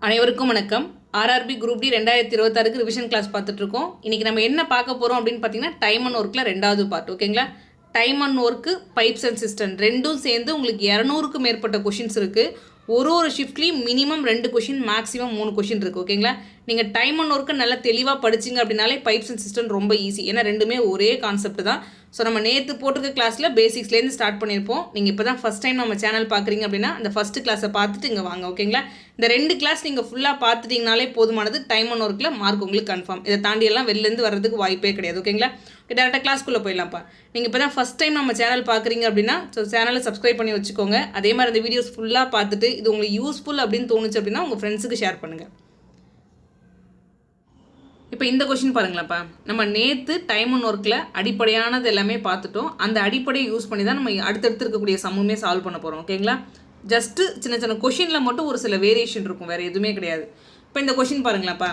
அனைவருக்கும் வணக்கம். RRB group D 2026க்கு ரிவிஷன் கிளாஸ் பார்த்துட்டு இருக்கோம். இன்னைக்கு நம்ம என்ன பார்க்க போறோம் அப்படின்னு பார்த்தீங்கன்னா டைம் அண்ட் ஒர்க்கில் ரெண்டாவது பார்ட். ஓகேங்களா? Time and work pipes and system ரெண்டும் சேர்ந்து உங்களுக்கு 200க்கும் மேற்பட்ட கொஷின்ஸ் இருக்குது. ஒரு ஷிஃப்ட்லேயும் மினிமம் 2 கொஷின் மேக்ஸிமம் 3 கொஷின் இருக்குது. ஓகேங்களா? நீங்கள் டைம் அண்ட் ஒர்க்கு நல்லா தெளிவாக படிச்சிங்க அப்படின்னாலே பைப்ஸ் அண்ட் சிஸ்டம் ரொம்ப ஈஸி. ஏன்னா ரெண்டுமே ஒரே கான்செப்ட் தான். ஸோ நம்ம நேற்று போட்டிருக்க கிளாஸில் பேசிக்ஸ்லேருந்து ஸ்டார்ட் பண்ணியிருப்போம். நீங்கள் இப்போ தான் ஃபஸ்ட் டைம் நம்ம சேனல் பார்க்குறீங்க அப்படின்னா அந்த ஃபஸ்ட்டு கிளாஸை பார்த்துட்டு இங்கே வாங்க. ஓகேங்களா? இந்த 2 கிளாஸ் நீங்கள் ஃபுல்லாக பார்த்துட்டிங்கனாலே போதுமானது. டைம் அண்ட் ஒர்க்கில் மார்க் உங்களுக்கு கன்ஃபார்ம். இதை தாண்டியெல்லாம் வெளிலேருந்து வர்றதுக்கு வாய்ப்பே கிடையாது. ஓகேங்களா? டேரெக்டாக கிளாஸ்க்குள்ளே போயிடலாம்ப்பா. நீங்கள் இப்போ தான் ஃபஸ்ட் டைம் நம்ம சேனல் பார்க்குறீங்க அப்படின்னா ஸோ சேனலை சப்ஸ்கிரைப் பண்ணி வச்சுக்கோங்க. அதே மாதிரி அந்த வீடியோஸ் ஃபுல்லாக பார்த்துட்டு இது உங்களுக்கு யூஸ்ஃபுல் அப்படின்னு தோணுச்சு அப்படின்னா உங்கள் ஃப்ரெண்ட்ஸுக்கு ஷேர் பண்ணுங்கள். இப்போ இந்த கொஷின் பாருங்களேன்ப்பா. நம்ம நேற்று டைம் அண்ட் ஒர்க்கில் அடிப்படையானது எல்லாமே பார்த்துட்டோம். அந்த அடிப்படையை யூஸ் பண்ணி தான் நம்ம அடுத்தடுத்து இருக்கக்கூடிய சம்முமே சால்வ் பண்ண போகிறோம். ஓகேங்களா? ஜஸ்ட்டு சின்ன சின்ன கொஷினில் மட்டும் ஒரு சில வேரியேஷன் இருக்கும், வேறு எதுவுமே கிடையாது. இப்போ இந்த கொஷின் பாருங்களேன்ப்பா.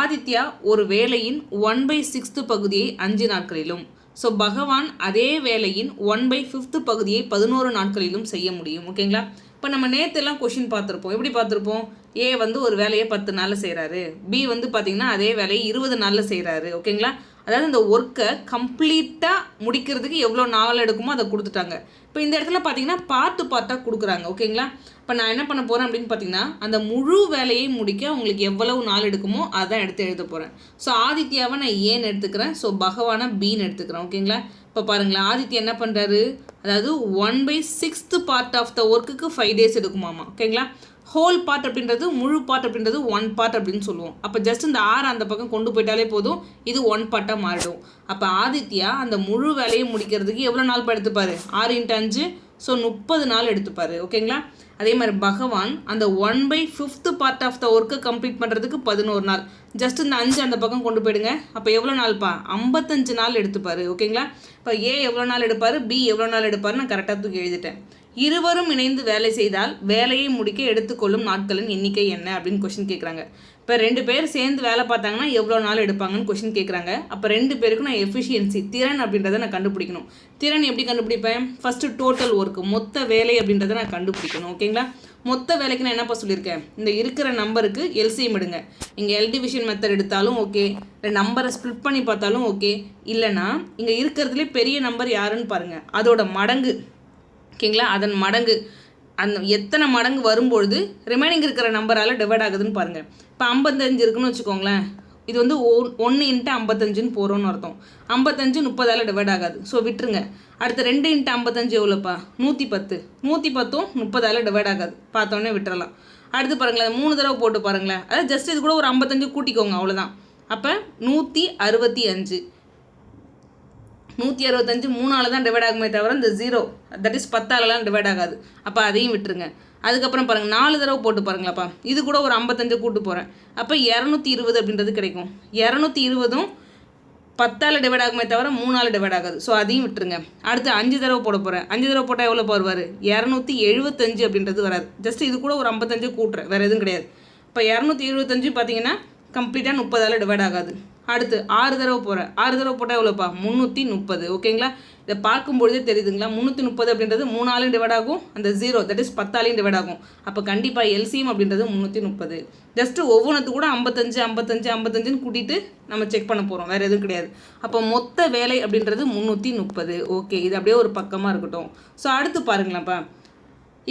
ஆதித்யா ஒரு வேலையின் 1/6 பகுதியை 5 நாட்களிலும், ஸோ பகவான் அதே வேலையின் 1/5 பகுதியை 11 நாட்களிலும் செய்ய முடியும். ஓகேங்களா? இப்போ நம்ம நேற்றெல்லாம் கொஷின் பார்த்துருப்போம். எப்படி பார்த்துருப்போம்? ஏ வந்து ஒரு வேலையை 10 நாளில் செய்கிறாரு, பி வந்து பார்த்திங்கன்னா அதே வேலையை 20 நாளில் செய்கிறாரு. ஓகேங்களா? அதாவது இந்த ஒர்க்கை கம்ப்ளீட்டாக முடிக்கிறதுக்கு எவ்வளோ நாள் எடுக்குமோ அதை கொடுத்துட்டாங்க. இப்போ இந்த இடத்துல பார்த்தீங்கன்னா பார்ட்டாக கொடுக்குறாங்க. ஓகேங்களா? இப்போ நான் என்ன பண்ண போகிறேன் அப்படின்னு பார்த்தீங்கன்னா அந்த முழு வேலையை முடிக்க உங்களுக்கு எவ்வளவு நாள் எடுக்குமோ அதான் எடுத்து எழுத போகிறேன். ஸோ ஆதித்யாவை நான் ஏன்னு எடுத்துக்கிறேன், ஸோ பகவானை பின்னு எடுத்துக்கிறேன். ஓகேங்களா? இப்போ பாருங்களேன், ஆதித்யா என்ன பண்ணுறாரு, அதாவது 1/6 பார்ட் ஆஃப் த ஒர்க்குக்கு 5 days எடுக்குமாமா. ஓகேங்களா? ஹோல் பார்ட் அப்படின்றது முழு பார்ட் அப்படின்றது 1 பார்ட் அப்படின்னு சொல்லுவோம். அப்போ ஜஸ்ட் இந்த 6 அந்த பக்கம் கொண்டு போயிட்டாலே போதும், இது 1 பார்ட்டாக மாறிடும். அப்போ ஆதித்யா அந்த முழு வேலையை முடிக்கிறதுக்கு எவ்வளோ நாள் எடுத்துப்பார்? 6 × 5 ஸோ 30 நாள் எடுத்துப்பார். ஓகேங்களா? அதே மாதிரி பகவான் அந்த 1/5 பார்ட் ஆஃப் த ஒர்க்கை கம்ப்ளீட் பண்ணுறதுக்கு 11 நாள். ஜஸ்ட் இந்த 5 அந்த பக்கம் கொண்டு போயிடுங்க. அப்போ எவ்வளோ நாள்ப்பா? 55 நாள் எடுத்துப்பார். ஓகேங்களா? இப்போ ஏ எவ்வளோ நாள் எடுப்பார், பி எவ்வளோ நாள் எடுப்பார், நான் கரெக்டாக தூக்கி எழுதிட்டேன். இருவரும் இணைந்து வேலை செய்தால் வேலையை முடிக்க எடுத்துக்கொள்ளும் நாட்களின் எண்ணிக்கை என்ன அப்படின்னு கொஷின் கேட்குறாங்க. இப்போ 2 பேர் சேர்ந்து வேலை பார்த்தாங்கன்னா எவ்வளோ நாள் எடுப்பாங்கன்னு கொஷின் கேட்குறாங்க. அப்போ 2 பேருக்கும் நான் எஃபிஷியன்சி திறன் அப்படின்றத நான் கண்டுபிடிக்கணும். திறன் எப்படி கண்டுபிடிப்பேன்? ஃபஸ்ட்டு டோட்டல் ஒர்க்கு மொத்த வேலை அப்படின்றத நான் கண்டுபிடிக்கணும். ஓகேங்களா? மொத்த வேலைக்கு நான் என்னப்பா சொல்லியிருக்கேன், இந்த இருக்கிற நம்பருக்கு எல்சிஎம் எடுங்க. இங்கே எல் டிவிஷன் மெத்தட் எடுத்தாலும் ஓகே, இல்லை நம்பரை ஸ்ப்ளிட் பண்ணி பார்த்தாலும் ஓகே, இல்லைனா இங்கே இருக்கிறதுலே பெரிய நம்பர் யாருன்னு பாருங்கள், அதோட மடங்கு. ஓகேங்களா? அதன் மடங்கு அந்த எத்தனை மடங்கு வரும்பொழுது ரிமைனிங் இருக்கிற நம்பரால் டிவைட் ஆகுதுன்னு பாருங்கள். இப்போ 55 இருக்குன்னு வச்சுக்கோங்களேன், இது வந்து 1 × 55ன்னு போகிறோன்னு அர்த்தம். 55 30ஆல் டிவைட் ஆகாது, ஸோ விட்டுருங்க. அடுத்து 2 × 55 எவ்வளோப்பா? 110. 110ம் 30ஆல் டிவைட் ஆகாது, பார்த்தோன்னே விட்டுறலாம். அடுத்து பாருங்களேன், 3 தடவை போட்டு பாருங்களேன். அதாவது ஜஸ்ட் இது கூட ஒரு 55 கூட்டிக்கோங்க, அவ்வளோதான். அப்போ 165. 165 3ஆல் தான் டிவைட் ஆகுமே தவிர இந்த 0 தட் இஸ் 10ஆலலாம் டிவைட் ஆகாது. அப்போ அதையும் விட்டுருங்க. அதுக்கப்புறம் பாருங்கள், 4 தடவை போட்டு பாருங்களாப்பா. இது கூட ஒரு 55 கூட்டு போகிறேன். அப்போ 220 அப்படின்றது கிடைக்கும். 220ம் 10ஆல் டிவைட் ஆகுமே தவிர 3ஆல் டிவைட் ஆகாது, ஸோ அதையும் விட்டுருங்க. அடுத்து 5 தடவை போட போகிறேன். 5 தடவை போட்டால் எவ்வளோ வருவார்? 275 அப்படின்றது வராது. ஜஸ்ட் இது கூட ஒரு 55 கூட்டுறேன், வேறு எதுவும் கிடையாது. இப்போ 275 பார்த்தீங்கன்னா கம்ப்ளீட்டாக 30ஆல் டிவைட் ஆகாது. அடுத்து 6 தடவை போகிறேன். 6 தடவை போட்டால் எவ்வளோப்பா? 330. ஓகேங்களா? இதை பார்க்கும்பொழுதே தெரியுதுங்களா? 330 அப்படின்றது 3ஆலையும் டிவைட் ஆகும், அந்த 0 தட் இஸ் 10ஆலையும் டிவைட் ஆகும். அப்போ கண்டிப்பாக எல்சிஎம் அப்படின்றது 330. ஜஸ்ட்டு ஒவ்வொன்றத்து கூட 55 55 55ன்னு கூட்டிகிட்டு நம்ம செக் பண்ண போகிறோம், வேறு எதுவும் கிடையாது. அப்போ மொத்த வேலை அப்படின்றது 330. ஓகே, இது அப்படியே ஒரு பக்கமாக இருக்கட்டும். ஸோ அடுத்து பாருங்களேன்ப்பா.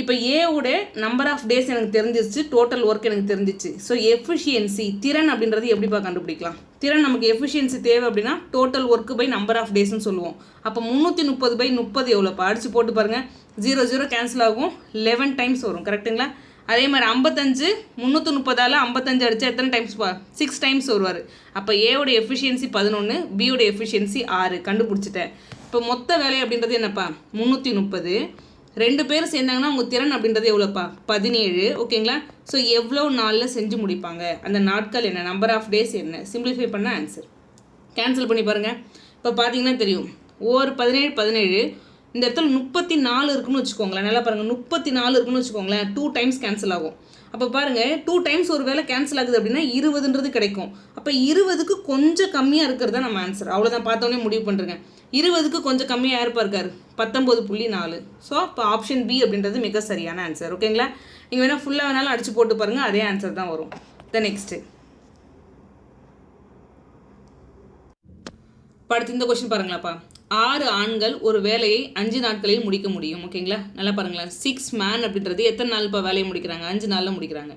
இப்போ ஏவோட நம்பர் ஆஃப் டேஸ் எனக்கு தெரிஞ்சிச்சு, டோட்டல் ஒர்க் எனக்கு தெரிஞ்சிச்சு. ஸோ எஃபிஷியன்சி திறன் அப்படின்றது எப்படிப்பா கண்டுபிடிக்கலாம்? திறன் நமக்கு எஃபிஷியன்சி தேவை அப்படின்னா total work by number of டேஸ்ன்னு சொல்லுவோம். அப்போ 330/30 எவ்வளோப்பா? அடிச்சு போட்டு பாருங்கள். 0 0 கேன்சல் ஆகும், 11 டைம்ஸ் வரும். கரெக்டுங்களா? அதே மாதிரி 55 330ஆல் 55 அடித்தா எத்தனை டைம்ஸ்ப்பா? 6 டைம்ஸ் வருவார். அப்போ ஏவோட எஃபிஷியன்சி 11, பியோட எஃபிஷியன்சி 6. கண்டுபிடிச்சிட்டேன். இப்போ மொத்த வேலை அப்படின்றது என்னப்பா? 330. 2 பேர் சேர்ந்தாங்கன்னா உங்கள் திறன் அப்படின்றது எவ்வளோப்பா? 17. ஓகேங்களா? ஸோ எவ்வளோ நாளில் செஞ்சு முடிப்பாங்க? அந்த நாட்கள் என்ன? நம்பர் ஆஃப் டேஸ் என்ன? சிம்பிளிஃபை பண்ண ஆன்சர் கேன்சல் பண்ணி பாருங்கள். இப்போ பார்த்தீங்கன்னா தெரியும், ஒரு 17 17 இந்த இடத்துல 34 இருக்குன்னு வச்சுக்கோங்களேன். நல்லா பாருங்கள், 34 இருக்குன்னு வச்சுக்கோங்களேன். 2 டைம்ஸ் கேன்சல் ஆகும். அப்போ பாருங்கள், 2 டைம்ஸ் ஒரு வேளை கேன்சல் ஆகுது அப்படின்னா 20ன்றது கிடைக்கும். அப்போ 20க்கு கொஞ்சம் கம்மியாக இருக்கிறது தான் நம்ம ஆன்சர். அவ்வளோதான், பார்த்தோன்னே முடிவு பண்ணுறேங்க. 20க்கு கொஞ்சம் கம்மியாக யாருப்பா இருக்காரு 19.4. ஸோ இப்போ ஆப்ஷன் பி அப்படின்றது மிக சரியான ஆன்சர். ஓகேங்களா, நீங்கள் வேணால் ஃபுல்லாக வேணாலும் அடிச்சு போட்டு பாருங்கள், அதே ஆன்சர் தான் வரும். நெக்ஸ்ட்டு அடுத்து இந்த கொஸ்டின் பாருங்களாப்பா. 6 ஆண்கள் ஒரு வேலையை 5 நாட்களில் முடிக்க முடியும். ஓகேங்களா, நல்லா பாருங்களேன். 6 மேன் அப்படின்றது எத்தனை நாள் இப்போ வேலையை முடிக்கிறாங்க? 5 நாளில் முடிக்கிறாங்க.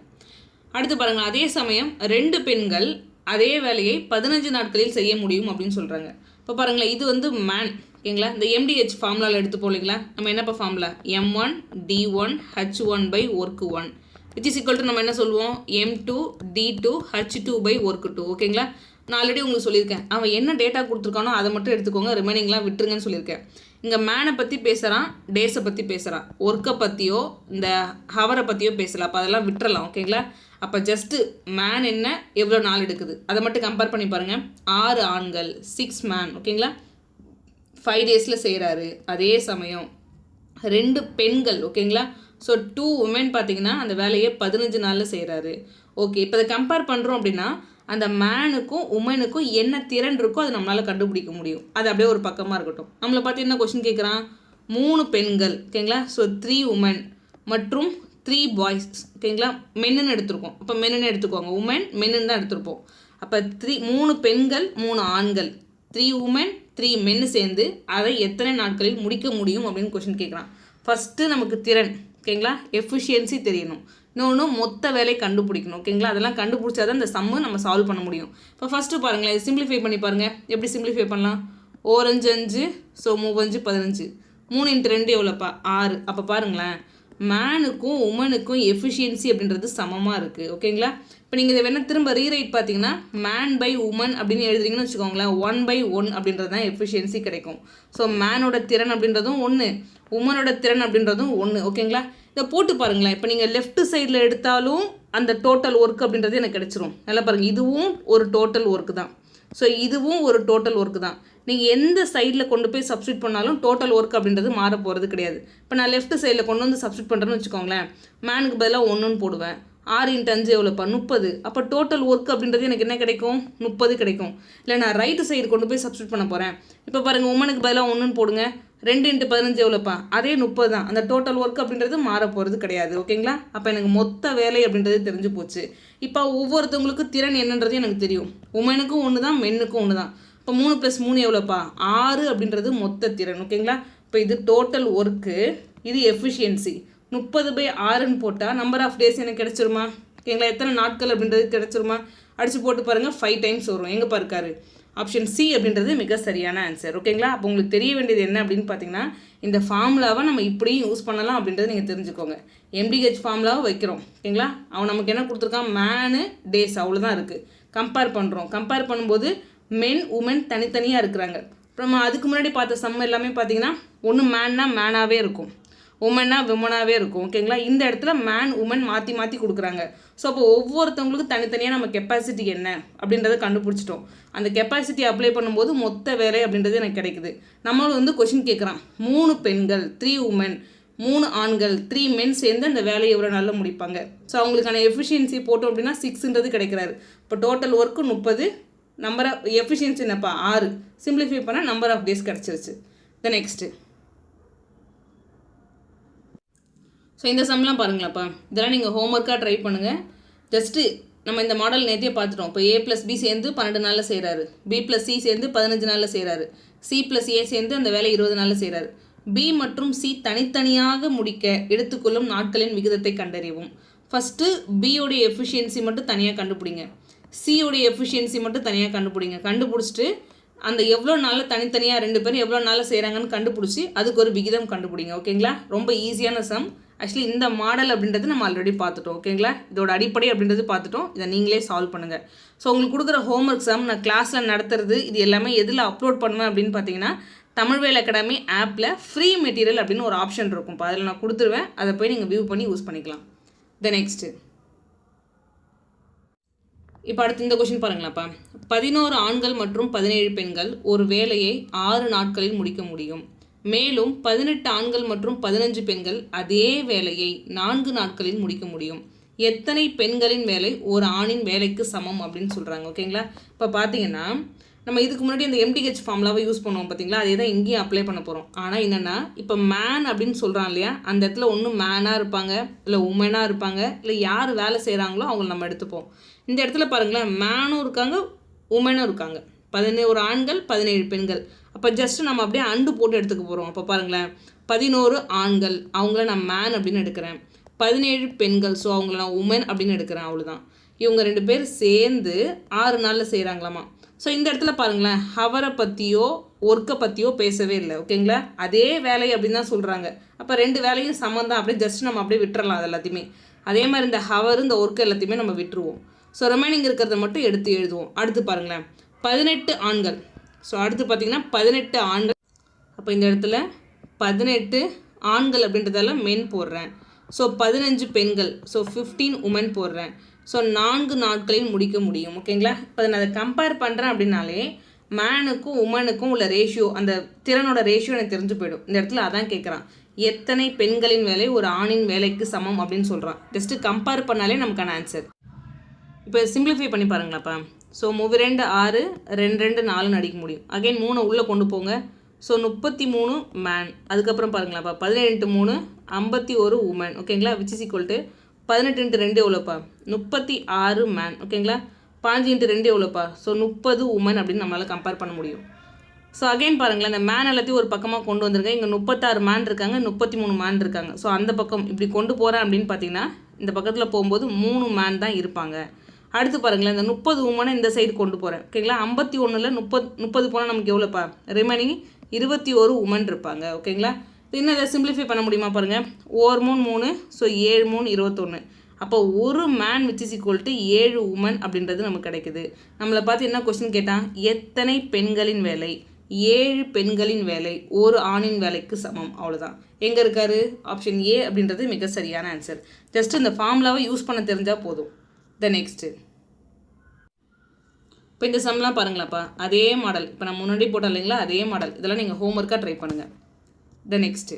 அடுத்து பாருங்கள், அதே சமயம் 2 பெண்கள் அதே வேலையை 15 நாட்களில் செய்ய முடியும் அப்படின்னு சொல்கிறாங்க. இப்போ பாருங்களேன், இது வந்து மேன். ஓகேங்களா, இந்த MDH ஃபார்முலாவில் எடுத்து போகலீங்களா? நம்ம என்னப்பா formula? M1 D1 H1 by work 1 which is equal to நம்ம என்ன சொல்லுவோம்? M2 D2 H2 by work 2. ஓகேங்களா, நான் ஆல்ரெடி உங்களுக்கு சொல்லியிருக்கேன், அவன் என்ன டேட்டா கொடுத்துருக்கானோ அதை மட்டும் எடுத்துக்கோங்க, ரிமைனிங்லாம் விட்டுருங்கன்னு சொல்லியிருக்கேன். இங்கே மேனை பற்றி பேசுகிறான், டேஸை பற்றி பேசுகிறான், ஒர்க்கை பற்றியோ இந்த ஹவரை பற்றியோ பேசலாம். அப்போ அதெல்லாம் விட்டுறலாம். ஓகேங்களா, அப்போ ஜஸ்ட்டு மேன் என்ன எவ்வளோ நாள் எடுக்குது அதை மட்டும் கம்பேர் பண்ணி பாருங்கள். 6 ஆண்கள் 6 மேன். ஓகேங்களா, 5 டேஸில் செய்கிறாரு. அதே சமயம் 2 பெண்கள். ஓகேங்களா, ஸோ 2 உமன் பார்த்தீங்கன்னா அந்த வேலையை 15 நாளில் செய்கிறாரு. ஓகே, இப்போ அதை கம்பேர் பண்ணுறோம் அப்படின்னா அந்த மேனுக்கும் உமனுக்கும் என்ன திறன் இருக்கோ அதை நம்மளால் கண்டுபிடிக்க முடியும். அது அப்படியே ஒரு பக்கமாக இருக்கட்டும். நம்மளை பார்த்து என்ன கொஸ்டின் கேட்குறான்? 3 பெண்கள். ஓகேங்களா, ஸோ 3 உமன் மற்றும் 3 பாய்ஸ். ஓகேங்களா, மென்னுன்னு எடுத்திருக்கோம். அப்போ மென்னுன்னு எடுத்துக்கோங்க, உமன் மென்னுன்னு தான் எடுத்திருப்போம். அப்போ 3 பெண்கள் 3 ஆண்கள் 3 உமன் 3 மென்னு சேர்ந்து அதை எத்தனை நாட்களில் முடிக்க முடியும் அப்படின்னு கொஸ்டின் கேட்குறான். ஃபஸ்ட்டு நமக்கு திறன். ஓகேங்களா, எஃபிஷியன்சி தெரியணும். இன்னொன்று மொத்த வேலை கண்டுபிடிக்கணும். ஓகேங்களா, அதெல்லாம் கண்டுபிடிச்சாதான் இந்த சம்மு நம்ம சால்வ் பண்ண முடியும். இப்போ ஃபஸ்ட்டு பாருங்களேன், இது சிம்பிளிஃபை பண்ணி பாருங்கள். எப்படி சிம்பிளிஃபை பண்ணலாம்? 4 5 5, ஸோ 3 5 15. 3 × 2 எவ்வளோப்பா? 6. அப்போ பாருங்களேன், மேனுக்கும் உமனுக்கும் எஃபிஷியன்சி அப்படின்றது சமமாக இருக்குது. ஓகேங்களா, இப்போ நீங்கள் இதை வேணால் திரும்ப ரீரைட் பார்த்தீங்கன்னா மேன் பை உமன் அப்படின்னு எழுதுறீங்கன்னு வச்சுக்கோங்களேன், 1/1 அப்படின்றது தான் எஃபிஷியன்சி கிடைக்கும். ஸோ மேனோட திறன் அப்படின்றதும் 1, உமனோட திறன் அப்படின்றதும் 1. ஓகேங்களா, இதை போட்டு பாருங்களேன். இப்போ நீங்கள் லெஃப்ட் சைடில் எடுத்தாலும் அந்த டோட்டல் ஒர்க் அப்படின்றது எனக்கு கிடைச்சிரும். நல்லா பாருங்கள், இதுவும் ஒரு டோட்டல் ஒர்க்கு தான். ஸோ இதுவும் ஒரு டோட்டல் ஒர்க்கு தான். நீங்கள் எந்த சைடில் கொண்டு போய் சப்ஸ்டியூட் பண்ணாலும் டோட்டல் ஒர்க் அப்படின்றது மாற போகிறது கிடையாது. இப்போ நான் லெஃப்ட் சைடில் கொண்டு வந்து சப்ஸ்டியூட் பண்ணுறேன்னு வச்சுக்கோங்களேன், மேனுக்கு பதிலாக 1ன்னு போடுவேன். 6 × 5 எவ்வளோப்பா? 30. அப்போ டோட்டல் ஒர்க் அப்படின்றது எனக்கு என்ன கிடைக்கும்? 30 கிடைக்கும். இல்லை நான் ரைட்டு சைடு கொண்டு போய் சப்ஸ்டியூட் பண்ண போகிறேன். இப்போ பாருங்கள், உமனுக்கு பதிலாக 1ன்னு போடுங்க. 2 × 15 எவ்வளோப்பா? அதே 30 தான். அந்த டோட்டல் ஒர்க் அப்படின்றது மாற போகிறது கிடையாது. ஓகேங்களா, அப்போ எனக்கு மொத்த வேலை அப்படின்றது தெரிஞ்சு போச்சு. இப்போ ஒவ்வொருத்தவங்களுக்கு திறன் என்னன்றது எனக்கு தெரியும். உமனுக்கும் 1 தான், மென்னுக்கும் 1 தான். இப்போ 3 + 3 எவ்வளோப்பா? 6 அப்படின்றது மொத்த திறன். ஓகேங்களா, இப்போ இது டோட்டல் ஒர்க்கு, இது எஃபிஷியன்சி. 30/6ன்னு போட்டால் நம்பர் ஆஃப் டேஸ் எனக்கு கிடச்சிருமா? ஓகேங்களா, எத்தனை நாட்கள் அப்படின்றது கிடச்சிருமா? அடித்து போட்டு பாருங்கள், 5 டைம்ஸ் வரும். எங்கேப்பா இருக்காரு? ஆப்ஷன் சி அப்படின்றது மிக சரியான ஆன்சர். ஓகேங்களா, அப்போ உங்களுக்கு தெரிய வேண்டியது என்ன அப்படின்னு பார்த்தீங்கன்னா, இந்த ஃபார்முலாவை நம்ம இப்படியும் யூஸ் பண்ணலாம் அப்படின்றத நீங்கள் தெரிஞ்சுக்கோங்க. MDH ஃபார்முலாவை வைக்கிறோம். ஓகேங்களா, அவன் நமக்கு என்ன கொடுத்துருக்கான்? மேனு டேஸ், அவ்வளோதான் இருக்குது. கம்பேர் பண்ணுறோம். கம்பேர் பண்ணும்போது மென் உமன் தனித்தனியாக இருக்கிறாங்க. இப்போ நம்ம அதுக்கு முன்னாடி பார்த்த சம் எல்லாமே பார்த்தீங்கன்னா ஒன்று மேன்னா மேனாகவே இருக்கும், உமன்னா விமனாகவே இருக்கும். ஓகேங்களா, இந்த இடத்துல மேன் உமன் மாற்றி மாற்றி கொடுக்குறாங்க. ஸோ அப்போ ஒவ்வொருத்தவங்களுக்கும் தனித்தனியாக நம்ம கெப்பாசிட்டி என்ன அப்படின்றத கண்டுபிடிச்சிட்டோம். அந்த கெப்பாசிட்டி அப்ளை பண்ணும்போது மொத்த வேலை அப்படின்றது எனக்கு கிடைக்குது. நம்மளும் வந்து கொஷின் கேட்குறான், 3 பெண்கள் 3 உமன் 3 ஆண்கள் 3 மென் சேர்ந்து அந்த வேலையை எவ்வளோ நாளில் முடிப்பாங்க. ஸோ அவங்களுக்கான எஃபிஷியன்சி போட்டோம் அப்படின்னா 6ன்றது கிடைக்கிறாரு. இப்போ total work 30, number of efficiency என்னப்பா? 6. சிம்பிளிஃபை பண்ணால் நம்பர் ஆஃப் டேஸ் கிடச்சிருச்சு. நெக்ஸ்ட்டு ஸோ இந்த சம்லாம் பாருங்களாப்பா, இதெல்லாம் நீங்கள் ஹோம்ஒர்க்காக ட்ரை பண்ணுங்கள். ஜஸ்ட்டு நம்ம இந்த மாடல் நேற்றே பார்த்துட்டோம். இப்போ A + B சேர்ந்து 12 நாளில் செய்கிறாரு, B + C சேர்ந்து 15 நாளில் செய்கிறாரு, C + A சேர்ந்து அந்த வேலை 20 நாளில் செய்கிறாரு. B மற்றும் C தனித்தனியாக முடிக்க எடுத்துக்கொள்ளும் நாட்களின் விகிதத்தை கண்டறியவும். ஃபஸ்ட்டு பியோடைய எஃபிஷியன்சி மட்டும் தனியாக கண்டுபிடிங்க, சியோடைய எஃபிஷியன்சி மட்டும் தனியாக கண்டுபிடிங்க. கண்டுபிடிச்சிட்டு அந்த எவ்வளோ நாளில் தனித்தனியாக 2 பேரும் எவ்வளோ நாளில் செய்கிறாங்கன்னு கண்டுபிடிச்சி அதுக்கு ஒரு விகிதம் கண்டுபிடிங்க. ஓகேங்களா, ரொம்ப ஈஸியான சம். ஆக்சுவலி இந்த மாடல் அப்படின்றது நம்ம ஆல்ரெடி பார்த்துட்டோம். ஓகேங்களா, இதோட அடிப்படை அப்படின்றது பார்த்துட்டோம். இதை நீங்களே சால்வ் பண்ணுங்கள். ஸோ உங்களுக்கு கொடுக்குற ஹோம்ஒர்க் சம் நான் கிளாஸில் நடத்துறது இது எல்லாமே எதில் அப்லோட் பண்ணுவேன் அப்படின்னு பார்த்தீங்கன்னா, தமிழ்வேல் அகாடமி ஆப்பில் ஃப்ரீ மெட்டீரியல் அப்படின்னு ஒரு ஆப்ஷன் இருக்கும். இப்போ அதில் நான் கொடுத்துருவேன், அதை போய் நீங்கள் வியூ பண்ணி யூஸ் பண்ணிக்கலாம். நெக்ஸ்ட்டு இப்போ அடுத்து இந்த கொஷின் பாருங்களாப்பா. 11 ஆண்கள் மற்றும் 17 பெண்கள் ஒரு வேலையை 6 நாட்களில் முடிக்க முடியும். மேலும் 18 ஆண்கள் மற்றும் 15 பெண்கள் அதே வேலையை 4 நாட்களில் முடிக்க முடியும். எத்தனை பெண்களின் வேலை ஒரு ஆணின் வேலைக்கு சமம் அப்படின்னு சொல்கிறாங்க. ஓகேங்களா, இப்போ பார்த்தீங்கன்னா நம்ம இதுக்கு முன்னாடி அந்த எம்டிஹெச் ஃபார்முலாவை யூஸ் பண்ணுவோம் பார்த்தீங்களா, அதே தான் இங்கேயும் அப்ளை பண்ண போகிறோம். ஆனால் என்னென்னா இப்போ மேன் அப்படின்னு சொல்கிறான் இல்லையா, அந்த இடத்துல ஒன்று மேனாக இருப்பாங்க, இல்லை உமனாக இருப்பாங்க, இல்லை யார் வேலை செய்கிறாங்களோ அவங்கள நம்ம எடுத்துப்போம். இந்த இடத்துல பாருங்களேன், மேனும் இருக்காங்க உமனும் இருக்காங்க. 11 ஆண்கள் 17 பெண்கள். அப்போ ஜஸ்ட் நம்ம அப்படியே அண்டு போட்டு எடுத்துக்க போகிறோம். அப்போ பாருங்களேன், 11 ஆண்கள் அவங்கள நான் மேன் அப்படின்னு எடுக்கிறேன், 17 பெண்கள் ஸோ அவங்கள நான் உமன் அப்படின்னு எடுக்கிறேன். அவ்வளோதான். இவங்க 2 பேர் சேர்ந்து 6 நாளில் செய்கிறாங்களாமா. ஸோ இந்த இடத்துல பாருங்களேன், ஹவரை பற்றியோ ஒர்க்கை பற்றியோ பேசவே இல்லை. ஓகேங்களா, அதே வேலை அப்படின்னு தான் சொல்கிறாங்க. அப்போ 2 வேலையும் சம்மந்தம், அப்படியே ஜஸ்ட் நம்ம அப்படியே விட்டுறலாம். அது எல்லாத்தையுமே அதே மாதிரி இந்த ஹவர் இந்த ஒர்க்கு எல்லாத்தையுமே நம்ம விட்டுருவோம். ஸோ ரிமைனிங் இருக்கிறத மட்டும் எடுத்து எழுதுவோம். அடுத்து பாருங்களேன், 18 ஆண்கள். ஸோ அடுத்து பார்த்திங்கன்னா 18 ஆண்கள். அப்போ இந்த இடத்துல 18 ஆண்கள் அப்படின்றதால மென் போடுறேன். ஸோ 15 பெண்கள், ஸோ 15 உமன் போடுறேன். ஸோ 4 நாட்களில் முடிக்க முடியும். ஓகேங்களா, இப்போ நான் அதை கம்பேர் பண்ணுறேன் அப்படின்னாலே மேனுக்கும் உமனுக்கும் உள்ள ரேஷியோ, அந்த திறனோட ரேஷியோ எனக்கு தெரிஞ்சு போயிடும். இந்த இடத்துல அதான் கேட்குறான், எத்தனை பெண்களின் வேலை ஒரு ஆணின் வேலைக்கு சமம் அப்படின்னு சொல்கிறான். ஜஸ்ட்டு கம்பேர் பண்ணாலே நமக்கான ஆன்சர். இப்போ சிம்பிளிஃபை பண்ணி பாருங்களாப்பா. ஸோ 32 6 2 2 4 அடிக்க முடியும். அகைன் 3 உள்ளே கொண்டு போங்க. So 33 man. அதுக்கப்புறம் பாருங்களாப்பா, 17 3 51 உமன். ஓகேங்களா, which is equal to 18 × 2 எவ்வளோப்பா, 36 man. ஓகேங்களா, 5 × 2 எவ்வளோப்பா, ஸோ 30 உமன் அப்படின்னு நம்மளால் கம்பேர் பண்ண முடியும். ஸோ அகைன் பாருங்களேன், இந்த மேன் எல்லாத்தையும் ஒரு பக்கமாக கொண்டு வந்துருங்க. இங்கே 36 மேன் இருக்காங்க, 33 மேன் இருக்காங்க. ஸோ அந்த பக்கம் இப்படி கொண்டு போகிறேன் அப்படின்னு பார்த்தீங்கன்னா இந்த பக்கத்தில் போகும்போது 3 மேன் தான் இருப்பாங்க. அடுத்து பாருங்களேன், இந்த 30 உமனை இந்த சைடு கொண்டு போகிறேன். ஓகேங்களா, 51ல் 30 போனால் நமக்கு எவ்வளோப்பா, ரிமைனிங் 21 உமன் இருப்பாங்க. ஓகேங்களா, இன்னும் இதை சிம்பிளிஃபை பண்ண முடியுமா பாருங்கள், 1 3 3 ஸோ 7 3 21. அப்போ ஒரு man which is equal to 7 woman அப்படின்றது நமக்கு கிடைக்குது. நம்மளை பார்த்து என்ன கொஸ்டின் கேட்டான், எத்தனை பெண்களின் வேலை, 7 பெண்களின் வேலை ஒரு ஆணின் வேலைக்கு சமம். அவ்வளோதான். எங்கே இருக்காரு, ஆப்ஷன் ஏ அப்படின்றது மிக சரியான ஆன்சர். ஜஸ்ட் இந்த ஃபார்முலாவை யூஸ் பண்ண தெரிஞ்சால் போதும். நெக்ஸ்ட்டு இப்போ இந்த சம்லாம் பாருங்களாப்பா, அதே மாடல் இப்போ நான் முன்னாடி போட்டோம் இல்லைங்களா, அதே மாடல். இதெல்லாம் நீங்கள் ஹோம்ஒர்க்காக ட்ரை பண்ணுங்கள். நெக்ஸ்ட்டு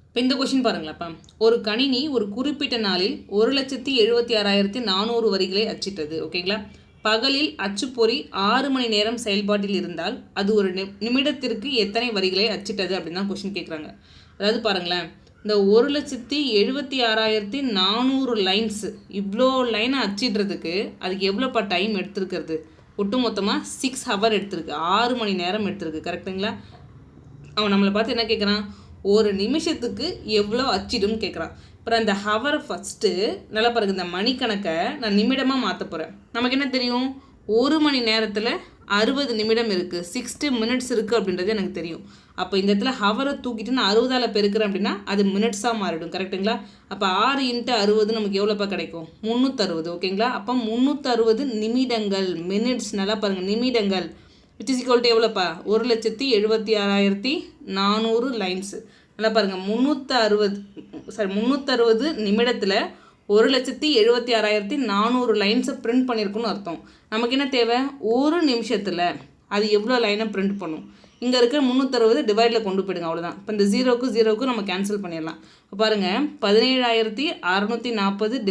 இப்போ இந்த கொஷின் பாருங்களாப்பா, ஒரு கணினி ஒரு குறிப்பிட்ட நாளில் 1,76,400 வரிகளை அச்சிட்டது. ஓகேங்களா, பகலில் அச்சுப்பொறி 6 மணி நேரம் செயல்பாட்டில் இருந்தால் அது ஒரு நிமிடத்திற்கு எத்தனை வரிகளை அச்சிட்டது அப்படின்னு தான் கொஷின் கேட்குறாங்க. அதாவது பாருங்களேன், இந்த 1,76,400 லைன்ஸ், இவ்வளோ லைனை அச்சிடுறதுக்கு அதுக்கு எவ்வளோப்பா டைம் எடுத்துருக்கிறது, ஒட்டு மொத்தமாக 6 ஹவர் எடுத்திருக்கு, 6 மணி நேரம் எடுத்திருக்கு. கரெக்டுங்களா, அவன் நம்மளை பார்த்து என்ன கேட்குறான், ஒரு நிமிஷத்துக்கு எவ்வளோ அச்சிடும்னு கேட்குறான். அப்புறம் அந்த ஹவரை ஃபஸ்ட்டு நல்லா பாருங்க, இந்த மணிக்கணக்கை நான் நிமிடமாக மாற்ற போகிறேன். நமக்கு என்ன தெரியும், 1 மணி நேரத்தில் 60 நிமிடம் இருக்குது, 60 மினிட்ஸ் இருக்குது அப்படின்றது எனக்கு தெரியும். அப்போ இந்த இடத்துல ஹவரை தூக்கிட்டு நான் 60ஆல் பெருக்கிறேன் அப்படின்னா அது மினிட்ஸாக மாறிடும். கரெக்டுங்களா, அப்போ 6 × 60 நமக்கு எவ்வளோப்பா கிடைக்கும், 360. ஓகேங்களா, அப்போ 360 நிமிடங்கள், மினிட்ஸ் நல்லா பாருங்கள், நிமிடங்கள் விச் இஸ் ஈக்குவல் டு எவ்வளோப்பா, 1,76,400 லைன்ஸு. நல்லா பாருங்கள், 360 நிமிடத்தில் 1,76,400 லைன்ஸை பிரிண்ட் பண்ணியிருக்குன்னு அர்த்தம். நமக்கு என்ன தேவை, ஒரு நிமிஷத்தில் அது எவ்வளோ லைனை பிரிண்ட் பண்ணும். இங்கே இருக்க 360 டிவைடில் கொண்டு போயிடுங்க. அவ்வளோதான். இப்போ இந்த 0க்கு நம்ம கேன்சல் பண்ணிடலாம். இப்போ பாருங்கள், 17,640 ÷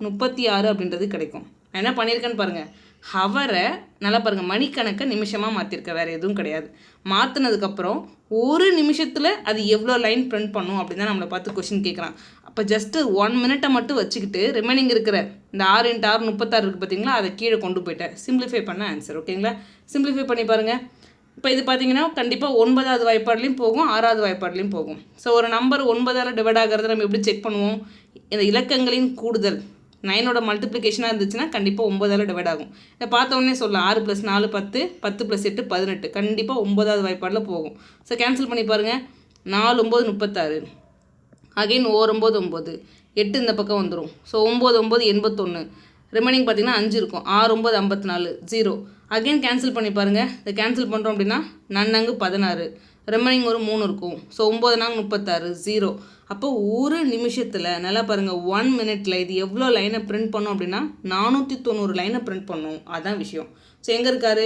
36 அப்படின்றது கிடைக்கும். நான் என்ன பண்ணியிருக்கேன்னு பாருங்கள், ஹவரை நல்லா பாருங்கள், மணிக்கணக்கை நிமிஷமாக மாற்றிருக்கேன், வேறு எதுவும் கிடையாது. மாற்றினதுக்கப்புறம் ஒரு நிமிஷத்தில் அது எவ்வளோ லைன் பிரிண்ட் பண்ணும் அப்படின்னு தான் நம்மளை பார்த்து கொஷின் கேட்குறான். அப்போ ஜஸ்ட்டு 1 மினிட்டை மட்டும் வச்சுக்கிட்டு ரிமைனிங் இருக்கிற இந்த 6 × 6 36 இருக்குது பார்த்தீங்களா, அதை கீழே கொண்டு போயிட்டேன். சிம்பிளிஃபை பண்ண ஆன்சர். ஓகேங்களா, சிம்பிளிஃபை பண்ணி பாருங்கள். இப்போ இது பார்த்தீங்கன்னா கண்டிப்பாக 9வது வாய்ப்பாடுலேயும் போகும், 6வது வாய்ப்பாடுலேயும் போகும். ஸோ ஒரு நம்பர் 9ஆல் டிவைட் ஆகிறத நம்ம எப்படி செக் பண்ணுவோம், இந்த இலக்கங்களின் கூடுதல் 9ஓட மல்டிப்ளிகேஷனாக இருந்துச்சுன்னா கண்டிப்பாக 9ஆல் டிவைட் ஆகும். இதை பார்த்தோன்னே சொல்லலாம், 6 + 4 10, 10 + 8 18, கண்டிப்பாக 9வது வாய்ப்பாடில் போகும். ஸோ கேன்சல் பண்ணி பாருங்கள், 4 9 36, அகைன் 9 9, 8 இந்த பக்கம் வந்துடும். ஸோ 9 9 81, ரிமைனிங் பார்த்திங்கன்னா 5 இருக்கும், 6 9 54, 0. அகைன் கேன்சல் பண்ணி பாருங்கள். இதை கேன்சல் பண்ணுறோம் அப்படின்னா 4 16, ரிமைனிங் ஒரு 3 இருக்கும். ஸோ 9 4 36, 0. அப்போ ஒரு நிமிஷத்தில் நல்லா பாருங்கள், 1 மினிட்டில் இது எவ்வளோ லைனை பிரிண்ட் பண்ணோம் அப்படின்னா 490 லைனை பிரிண்ட் பண்ணும். அதுதான் விஷயம். ஸோ எங்கே இருக்காரு,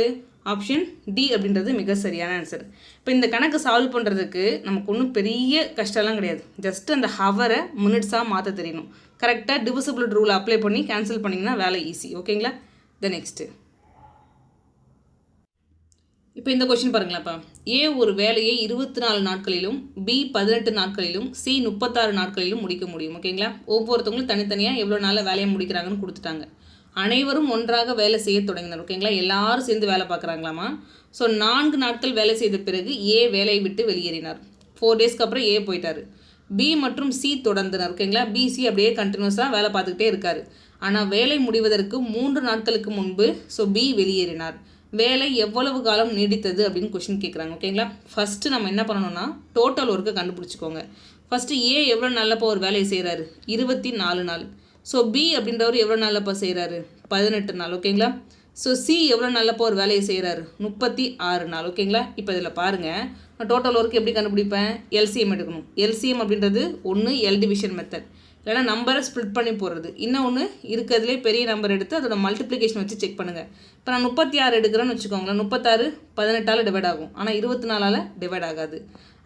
ஆப்ஷன் டி அப்படின்றது மிக சரியான ஆன்சர். இப்போ இந்த கணக்கு சால்வ் பண்ணுறதுக்கு நமக்கு ஒன்றும் பெரிய கஷ்டம்லாம் கிடையாது. ஜஸ்ட் அந்த ஹவரை மினிட்ஸாக மாற்ற தெரியணும். கரெக்டாக டிவிசிபிலிட்டி ரூல் அப்ளை பண்ணி கேன்சல் பண்ணிங்கன்னா வேலை ஈஸி. ஓகேங்களா, நெக்ஸ்ட்டு இப்போ இந்த கொஸ்டின் பாருங்களேன்ப்பா. ஏ ஒரு வேலையை 24 நாட்களிலும், பி 18 நாட்களிலும், சி 36 நாட்களிலும் முடிக்க முடியும். ஓகேங்களா? ஒவ்வொருத்தவங்களும் தனித்தனியாக எவ்வளோ நாளில் வேலையை முடிக்கிறாங்கன்னு கொடுத்துட்டாங்க. அனைவரும் ஒன்றாக வேலை செய்ய தொடங்கினார். ஓகேங்களா? எல்லாரும் சேர்ந்து வேலை பார்க்குறாங்களாமா. ஸோ 4 நாட்கள் வேலை செய்த பிறகு ஏ வேலையை விட்டு வெளியேறினார். 4 டேஸ்க்கு அப்புறம் ஏ போயிட்டார். பி மற்றும் சி தொடர்ந்தனர். ஓகேங்களா? பிசி அப்படியே கண்டினியூஸாக வேலை பார்த்துக்கிட்டே இருக்கார். ஆனால் வேலை முடிவதற்கு 3 நாட்களுக்கு முன்பு பி வெளியேறினார். வேலை எவ்வளவு காலம் நீடித்தது அப்படின்னு கொஸ்டின் கேட்குறாங்க. ஓகேங்களா? ஃபஸ்ட்டு நம்ம என்ன பண்ணணும்னா டோட்டல் ஒர்க்கை கண்டுபிடிச்சிக்கோங்க. ஃபஸ்ட்டு ஏ எவ்வளோ நாளில் ஒரு வேலையை செய்கிறாரு? 24 நாள். பி அப்படின்றவர் எவ்வளோ நாளில் செய்கிறாரு? 18 நாள். ஓகேங்களா? சி எவ்வளோ நாளில் ஒரு வேலையை செய்கிறாரு? 36 நாள். ஓகேங்களா? இப்போ இதில் பாருங்கள், நான் டோட்டல் ஒர்க் எப்படி கண்டுபிடிப்பேன்? எல்சிஎம் எடுக்கணும். எல்சிஎம் அப்படின்றது ஒன்று எல் டிவிஷன் மெத்தட், இல்லைனா நம்பரை ஸ்ப்ளிட் பண்ணி போடுறது. இன்னொன்று இருக்கிறதுலே பெரிய நம்பர் எடுத்து அதோட மல்டிப்ளிகேஷன் வச்சு செக் பண்ணுங்கள். இப்போ நான் 36 எடுக்கிறேன்னு வச்சுக்கோங்களேன். 36 18ஆல் டிவைட் ஆகும், ஆனால் 24ஆல் டிவைட் ஆகாது.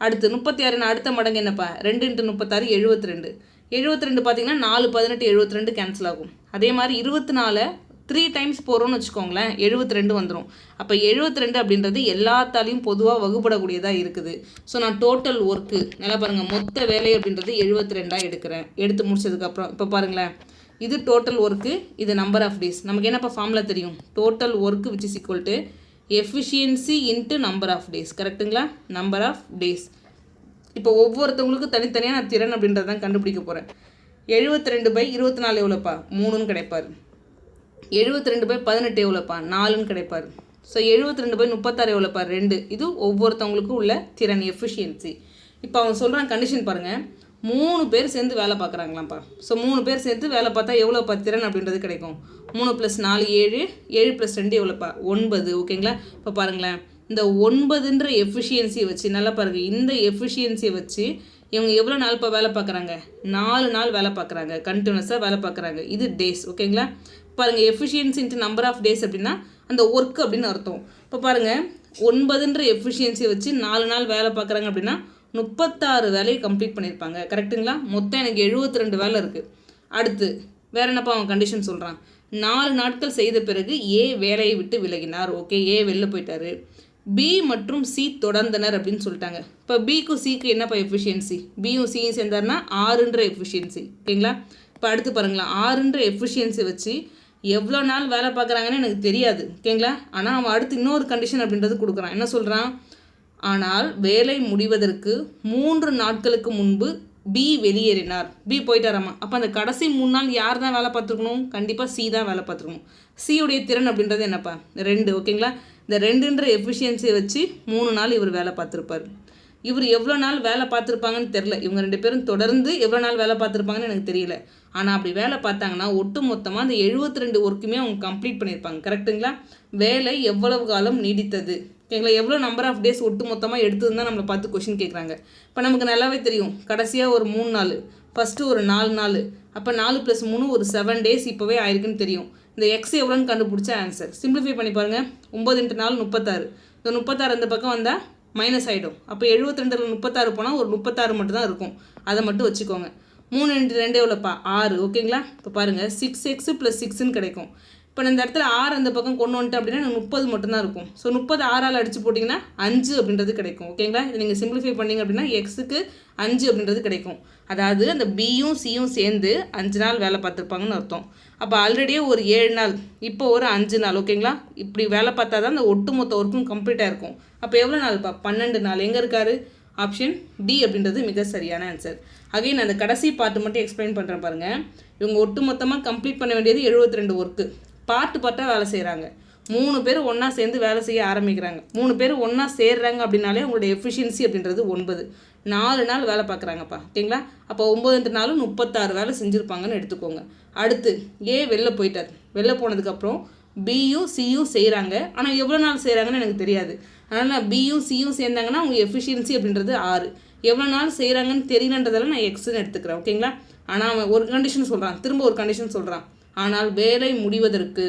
அடுத்து 36 அடுத்த மடங்கு என்னப்பா? 2 × 36 72. 72 பார்த்தீங்கன்னா 4 18 72 கேன்சல் ஆகும். அதே மாதிரி 24 3 டைம்ஸ் போகிறோன்னு வச்சுக்கோங்களேன், 72 வந்துடும். அப்போ 72 அப்படின்றது எல்லாத்தாலையும் பொதுவாக வகுப்படக்கூடியதாக இருக்குது. ஸோ நான் டோட்டல் ஒர்க்கு நல்லா பாருங்கள், மொத்த வேலை அப்படின்றது 72ஆக எடுக்கிறேன். எடுத்து முடிச்சதுக்கப்புறம் இப்போ பாருங்களேன், இது டோட்டல் ஒர்க்கு, இது நம்பர் ஆஃப் டேஸ். நமக்கு என்னப்பா ஃபார்முலா தெரியும்? Total work which is equal to efficiency into number of days. கரெக்டுங்களா? Number of days. இப்போ ஒவ்வொருத்தவங்களுக்கும் தனித்தனியாக நான் திறன் அப்படின்றதான் கண்டுபிடிக்க போகிறேன். 72/24 எவ்வளோப்பா? 3ன்னு கிடைப்பார். 72/18 எவ்வளோப்பா? 4ன்னு கிடைப்பார். ஸோ 72/36 எவ்வளோப்பா? 2. இது ஒவ்வொருத்தவங்களுக்கும் உள்ள திறன், எஃபிஷியன்சி. இப்போ அவங்க சொல்கிறாங்க கண்டிஷன் பாருங்கள், 3 பேர் சேர்ந்து வேலை பார்க்குறாங்களாம்ப்பா. ஸோ 3 பேர் சேர்ந்து வேலை பார்த்தா எவ்வளோப்பா திறன் அப்படின்றது கிடைக்கும்? 3 + 4 7, 7 + 2 எவ்வளோப்பா? 9. ஓகேங்களா? இப்போ பாருங்களேன், இந்த 9ன்ற எஃபிஷியன்சியை வச்சு நல்லா பாருங்கள், இந்த எஃபிஷியன்சியை வச்சு இவங்க எவ்வளோ நாள் இப்போ வேலை பார்க்குறாங்க? 4 நாள் வேலை பார்க்குறாங்க, கண்டினியூஸாக வேலை பார்க்குறாங்க. இது டேஸ். ஓகேங்களா? பாருங்கள், efficiency into number of days அப்படின்னா அந்த ஒர்க் அப்படின்னு அர்த்தம். இப்போ பாருங்கள், 9ன்ற எஃபிஷியன்சியை வச்சு 4 நாள் வேலை பார்க்குறாங்க அப்படின்னா 36 வேலையை கம்ப்ளீட் பண்ணியிருப்பாங்க. கரெக்டுங்களா? மொத்தம் எனக்கு 72 வேலை இருக்குது. அடுத்து வேறு என்னப்பா அவன் கண்டிஷன் சொல்கிறான்? 4 நாட்கள் செய்த பிறகு ஏ வேலையை விட்டு விலகினார். ஓகே, ஏ வெளில போயிட்டார். பி மற்றும் சி தொடர்ந்தனர் அப்படின்னு சொல்லிட்டாங்க. இப்போ பிக்கும் சிக்கு என்னப்பா எஃபிஷியன்சி? பியும் சியும் சேர்ந்தாருன்னா 6ன்ற எஃபிஷியன்சி. ஓகேங்களா? இப்போ அடுத்து பாருங்களேன், 6ன்ற எஃபிஷியன்சி வச்சு எவ்வளோ நாள் வேலை பார்க்குறாங்கன்னு எனக்கு தெரியாது. ஓகேங்களா? ஆனால் அவன் அடுத்து இன்னொரு கண்டிஷன் அப்படின்றது கொடுக்குறான். என்ன சொல்கிறான்? ஆனால் வேலை முடிவதற்கு 3 நாட்களுக்கு முன்பு பி வெளியேறினார். பி போயிட்டாராமா. அப்போ அந்த கடைசி 3 நாள் யார் தான் வேலை பார்த்துருக்கணும்? கண்டிப்பாக சி தான் வேலை பார்த்துருக்கணும். சியுடைய திறன் அப்படின்றது என்னப்பா? 2. ஓகேங்களா? இந்த 2ன்ற எஃபிஷியன்சியை வச்சு 3 நாள் இவர் வேலை பார்த்துருப்பார். இவர் எவ்வளோ நாள் வேலை பார்த்துருப்பாங்கன்னு தெரில. இவங்க 2 பேரும் தொடர்ந்து எவ்வளோ நாள் வேலை பார்த்துருப்பாங்கன்னு எனக்கு தெரியல. ஆனால் அப்படி வேலை பார்த்தாங்கன்னா ஒட்டு மொத்தமாக அந்த 72 ஒர்க்குமே அவங்க கம்ப்ளீட் பண்ணியிருப்பாங்க. கரெக்டுங்களா? வேலை எவ்வளவு காலம் நீடித்தது? ஓகேங்களா? எவ்வளோ நம்பர் ஆஃப் டேஸ் ஒட்டு மொத்தமாக எடுத்ததுன்னு தான் நம்மளை பார்த்து கொஷின் கேட்குறாங்க. இப்போ நமக்கு நல்லாவே தெரியும், கடைசியாக ஒரு 3 நாள், ஃபஸ்ட்டு ஒரு 4 நாள், அப்போ 4 + 3 ஒரு 7 டேஸ் இப்போவே ஆயிருக்குன்னு தெரியும். இந்த எக்ஸ் எவ்வளோன்னு கண்டுபிடிச்சா ஆன்சர். சிம்பிளிஃபை பண்ணி பாருங்கள். 9 × 4 36. இந்த 36 அந்த பக்கம் வந்தால் மைனஸ் ஆகிடும். அப்போ 72ல் 36 போனால் ஒரு 36 மட்டும் தான் இருக்கும். அதை மட்டும் வச்சுக்கோங்க. 3 × 2 எவ்வளோப்பா? 6. ஓகேங்களா? இப்போ பாருங்கள், 6x + 6ன்னு கிடைக்கும். இப்போ இந்த இடத்துல 6 அந்த பக்கம் கொண்டு வந்துட்டு அப்படின்னா எனக்கு 30 மட்டும்தான் இருக்கும். ஸோ 30 6ஆல் அடித்து போட்டிங்கன்னா 5 அப்படின்றது கிடைக்கும். ஓகேங்களா? இது நீங்கள் சிம்பிளிஃபை பண்ணிங்க அப்படின்னா எக்ஸுக்கு 5 அப்படின்றது கிடைக்கும். அதாவது அந்த பியும் சியும் சேர்ந்து 5 நாள் வேலை பார்த்துருப்பாங்கன்னு அர்த்தம். அப்போ ஆல்ரெடியே ஒரு 7 நாள், இப்போ ஒரு 5 நாள். ஓகேங்களா? இப்படி வேலை பார்த்தா தான் அந்த ஒட்டுமொத்த ஒர்க்கும் கம்ப்ளீட்டாக இருக்கும். அப்போ எவ்வளோ நாள்ப்பா? 12 நாள். எங்கே இருக்காரு? ஆப்ஷன் டி அப்படின்றது மிக சரியான ஆன்சர். அகைன் அந்த கடைசி பார்ட்டு மட்டும் எக்ஸ்பிளைன் பண்ணுறேன் பாருங்கள். இவங்க ஒட்டு மொத்தமாக கம்ப்ளீட் பண்ண வேண்டியது 72 ஒர்க்கு. பார்ட்டாக வேலை செய்கிறாங்க. 3 பேர் ஒன்றா சேர்ந்து வேலை செய்ய ஆரம்பிக்கிறாங்க. 3 பேர் ஒன்றா சேர்றாங்க அப்படின்னாலே அவங்களோட எஃபிஷியன்சி அப்படின்றது 9. 4 நாள் வேலை பார்க்குறாங்கப்பா. ஓகேங்களா? அப்போ 9 நாளும் 36 வேலை செஞ்சுருப்பாங்கன்னு எடுத்துக்கோங்க. அடுத்து ஏ வெளில போயிட்டார். வெளில போனதுக்கப்புறம் பியும் சியும் செய்கிறாங்க. ஆனால் எவ்வளோ நாள் செய்கிறாங்கன்னு எனக்கு தெரியாது. அதனால் நான் பியும் சியும் சேர்ந்தாங்கன்னா அவங்க எஃபிஷியன்சி அப்படின்றது 6. எவ்வளோ நாள் செய்கிறாங்கன்னு தெரியலன்றதால நான் எக்ஸ்ன்னு எடுத்துக்கிறேன். ஓகேங்களா? ஆனால் அவன் ஒரு கண்டிஷன் சொல்கிறான், திரும்ப ஒரு கண்டிஷன் சொல்கிறான். ஆனால் வேலை முடிவதற்கு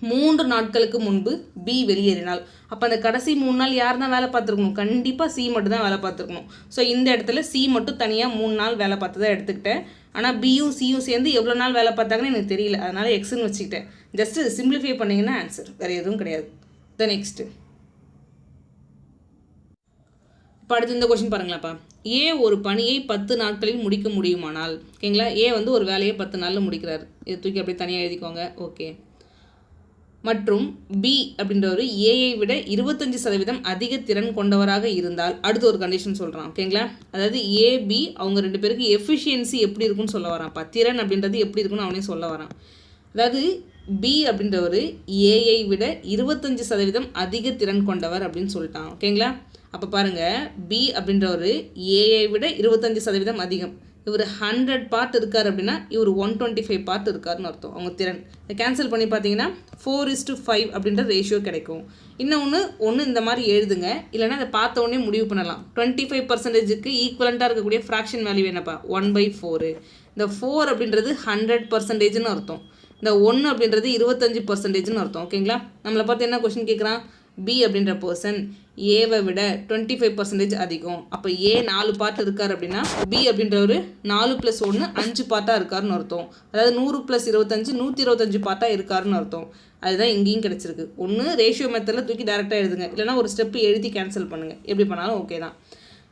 3 நாட்களுக்கு முன்பு பி வெளியேறினாள். அப்போ அந்த கடைசி 3 நாள் யார் தான் வேலை பார்த்துருக்கணும்? கண்டிப்பாக சி மட்டும் தான் வேலை பார்த்துருக்கணும். ஸோ இந்த இடத்துல சி மட்டும் தனியாக 3 நாள் வேலை பார்த்து தான் எடுத்துக்கிட்டேன். ஆனால் பியும் சியும் சேர்ந்து எவ்வளோ நாள் வேலை பார்த்தாங்கன்னு எனக்கு தெரியல. அதனால் எக்ஸ்ன்னு வச்சுக்கிட்டேன். ஜஸ்ட்டு சிம்பிளிஃபை பண்ணிங்கன்னா ஆன்சர், வேறு எதுவும் கிடையாது. த நெக்ஸ்ட்டு இப்போ அடுத்து இந்த கொஸ்டின் பாருங்களாப்பா. ஏ ஒரு பணியை 10 நாட்களில் முடிக்க முடியுமானால், ஓகேங்களா, ஏ வந்து ஒரு வேலையை 10 நாளில் முடிக்கிறார். இது தூக்கி அப்படியே தனியாக எழுதிக்கோங்க. ஓகே. மற்றும் பி அப்படின்றவர் ஏஐ விட 25% அதிக திறன் கொண்டவராக இருந்தால், அடுத்து ஒரு கண்டிஷன் சொல்கிறான். ஓகேங்களா, அதாவது ஏபி அவங்க 2 பேருக்கு எஃபிஷியன்சி எப்படி இருக்குன்னு சொல்ல வரான்ப்பா. திறன் அப்படின்றது எப்படி இருக்குன்னு அவனே சொல்ல வரான். அதாவது பி அப்படின்றவர் ஏஐ விட 25% அதிக திறன் கொண்டவர் அப்படின்னு சொல்லிட்டான். ஓகேங்களா, அப்போ பாருங்கள், பி அப்படின்றவர் ஏஐ விட 25% அதிகம். இவர் 100 பார்ட் இருக்கார் அப்படின்னா இவர் 125 பார்ட் இருக்காருன்னு அர்த்தம் அவங்க திறன். இதை கேன்சல் பண்ணி பார்த்தீங்கன்னா 4:5 அப்படின்ற ரேஷியோ கிடைக்கும். இன்னொன்று இந்த மாதிரி எழுதுங்க, இல்லைனா அதை பார்த்த உடனே முடிவு பண்ணலாம். 25%க்கு ஈக்குவலண்ட்டாக இருக்கக்கூடிய ஃப்ராக்ஷன் வேல்யூ என்னப்பா, 1/4. இந்த 4 அப்படின்றது 100%ன்னு அர்த்தம். இந்த 1 அப்படின்றது 25%ன்னு அர்த்தம். ஓகேங்களா, நம்மளை பார்த்து என்ன கொஸ்டின் கேட்குறான், பி அப்படின்ற பர்சன் ஏவை விட 25% அதிகம். அப்போ ஏ 4 பார்ட் இருக்கார் அப்படின்னா பி அப்படின்றவர் 4 + 1 5 பார்ட்டாக இருக்காருன்னு அர்த்தம். அதாவது 100 + 25 125 பார்ட்டாக இருக்காருன்னு அர்த்தம். அதுதான் இங்கேயும் கிடச்சிருக்கு. ஒன்று ரேஷியோ மெத்தடில் தூக்கி டேரெக்டாக எழுதுங்க, இல்லைனா ஒரு ஸ்டெப்பு எழுதி கேன்சல் பண்ணுங்கள். எப்படி பண்ணாலும் ஓகே தான்.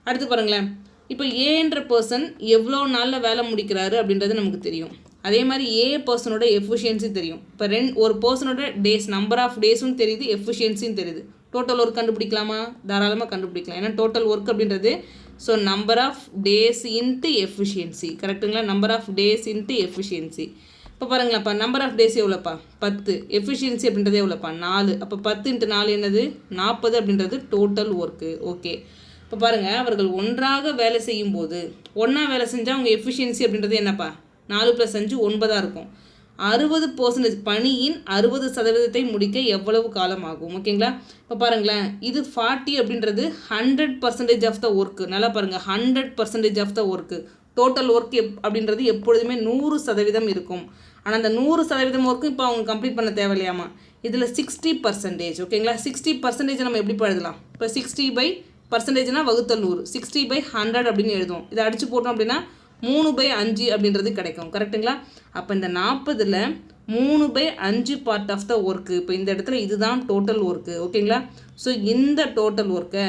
அடுத்து பாருங்களேன், இப்போ ஏன்ற பர்சன் எவ்வளோ நாளில் வேலை முடிக்கிறாரு அப்படின்றது நமக்கு தெரியும். அதே மாதிரி ஏ பர்சனோட எஃபிஷியன்சி தெரியும். இப்போ ஒரு பர்சனோட டேஸ், நம்பர் ஆஃப் டேஸும் தெரியுது, எஃபிஷியன்சியும் தெரியுது. டோட்டல் ஒர்க் கண்டுபிடிக்கலாமா, தாராளமாக கண்டுபிடிக்கலாம். ஏன்னா டோட்டல் ஒர்க் அப்படின்றது so number of days into efficiency. கரெக்டுங்களா, number of days into efficiency. இப்போ பாருங்களாப்பா, நம்பர் ஆஃப் டேஸ் எவ்வளோப்பா, 10. எஃபிஷியன்சி அப்படின்றது எவ்வளோப்பா, 4. அப்போ 10 × 4 என்னது, 40 அப்படின்றது டோட்டல் ஒர்க்கு. ஓகே. இப்போ பாருங்கள், அவர்கள் ஒன்றாக வேலை செய்யும் போது, ஒன்றா வேலை செஞ்சால் அவங்க எஃபிஷியன்சி அப்படின்றது என்னப்பா, 4 + 5 9 இருக்கும். 60% பணியின் 60% முடிக்க எவ்வளவு காலம் ஆகும். ஓகேங்களா, இப்போ பாருங்களேன், இது 40 அப்படின்றது 100% ஆஃப் த ஒர்க்கு. நல்லா பாருங்கள், 100% of the work. Total work அப்படின்றது எப்பொழுதுமே 100% இருக்கும். ஆனால் அந்த 100% ஒர்க்கும் இப்போ அவங்க கம்ப்ளீட் பண்ண தேவையில்லையாமா. இதில் 60%. ஓகேங்களா, 60% நம்ம எப்படி எழுதலாம், இப்போ 60/%னா வகுத்தல் 100, 60/100 அப்படின்னு எழுதுவோம். இதை அடித்து போட்டோம் அப்படின்னா 3/5 அப்படின்றது கிடைக்கும். கரெக்டுங்களா, அப்போ இந்த 40ல் 3/5 பார்ட் ஆஃப் த ஒர்க்கு. இப்போ இந்த இடத்துல இதுதான் டோட்டல் ஒர்க்கு. ஓகேங்களா, ஸோ இந்த டோட்டல் ஒர்க்கை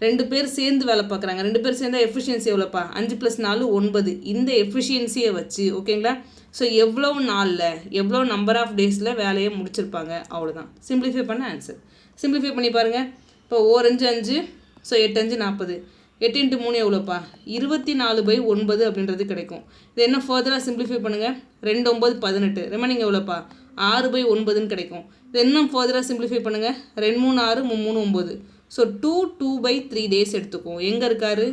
2 பேர் சேர்ந்து வேலை பார்க்குறாங்க. 2 பேர் சேர்ந்தால் எஃபிஷியன்சி எவ்வளோப்பா, 5 + 4 9. இந்த எஃபிஷியன்சியை வச்சு ஓகேங்களா, ஸோ எவ்வளோ நாளில் எவ்வளோ நம்பர் ஆஃப் டேஸில் வேலையை முடிச்சிருப்பாங்க, அவ்வளோதான். சிம்பிளிஃபை பண்ண ஆன்சர். சிம்பிளிஃபை பண்ணி பாருங்கள். இப்போ 4 × 5 ஸோ 8 × 5 40. 8 × 3 எவ்வளோப்பா, 24/9 அப்படின்றது கிடைக்கும். இது என்ன ஃபர்தராக சிம்பிளிஃபை பண்ணுங்கள், 2 9 18. ரிமைனிங் எவ்வளோப்பா, 6/9ன்னு கிடைக்கும். இது இன்னும் ஃபர்தராக சிம்பிளிஃபை பண்ணுங்கள், 2 3 6 3 9. ஸோ 2/3 டேஸ் எடுத்துக்கும். எங்கே இருக்காரு,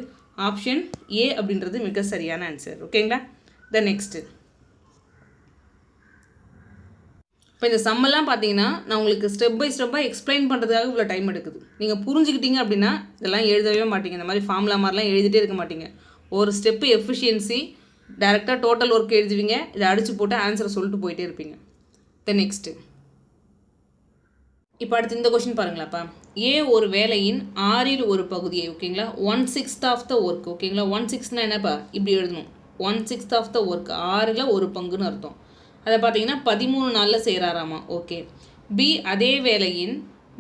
ஆப்ஷன் ஏ அப்படின்றது மிக சரியான ஆன்சர். ஓகேங்களா, த நெக்ஸ்ட்டு. இப்போ இந்த சம்மெல்லாம் பார்த்தீங்கன்னா நான் உங்களுக்கு ஸ்டெப் பை ஸ்டெப்பாக எக்ஸ்பிளைன் பண்ணுறதுக்காக இவ்வளோ டைம் எடுக்குது. நீங்கள் புரிஞ்சுக்கிட்டீங்க அப்படின்னா இதெல்லாம் எழுதவே மாட்டீங்க. இந்த மாதிரி ஃபார்முலா மாதிரிலாம் எழுதிட்டே இருக்க மாட்டீங்க. ஒரு ஸ்டெப்பு எஃபிஷியன்சி, டேரெக்டாக டோட்டல் ஒர்க் எழுதுவீங்க, இதை அடித்து போட்டு ஆன்சரை சொல்லிட்டு போயிட்டே இருப்பீங்க. Then next. இப்போ அடுத்து இந்த கொஸ்டின் பாருங்களாப்பா. ஏ ஒரு வேலையின் 6ல் ஒரு பகுதியை, ஓகேங்களா, 1/6 ஆஃப் த ஒர்க். ஓகேங்களா, 1/6னா என்னப்பா, இப்படி எழுதணும், 1/6 ஆஃப் த ஒர்க், 6ல் ஒரு பங்குன்னு அர்த்தம். அதை பார்த்தீங்கன்னா 13 நாளில் செய்கிறாராமா. ஓகே. பி அதே வேலையின்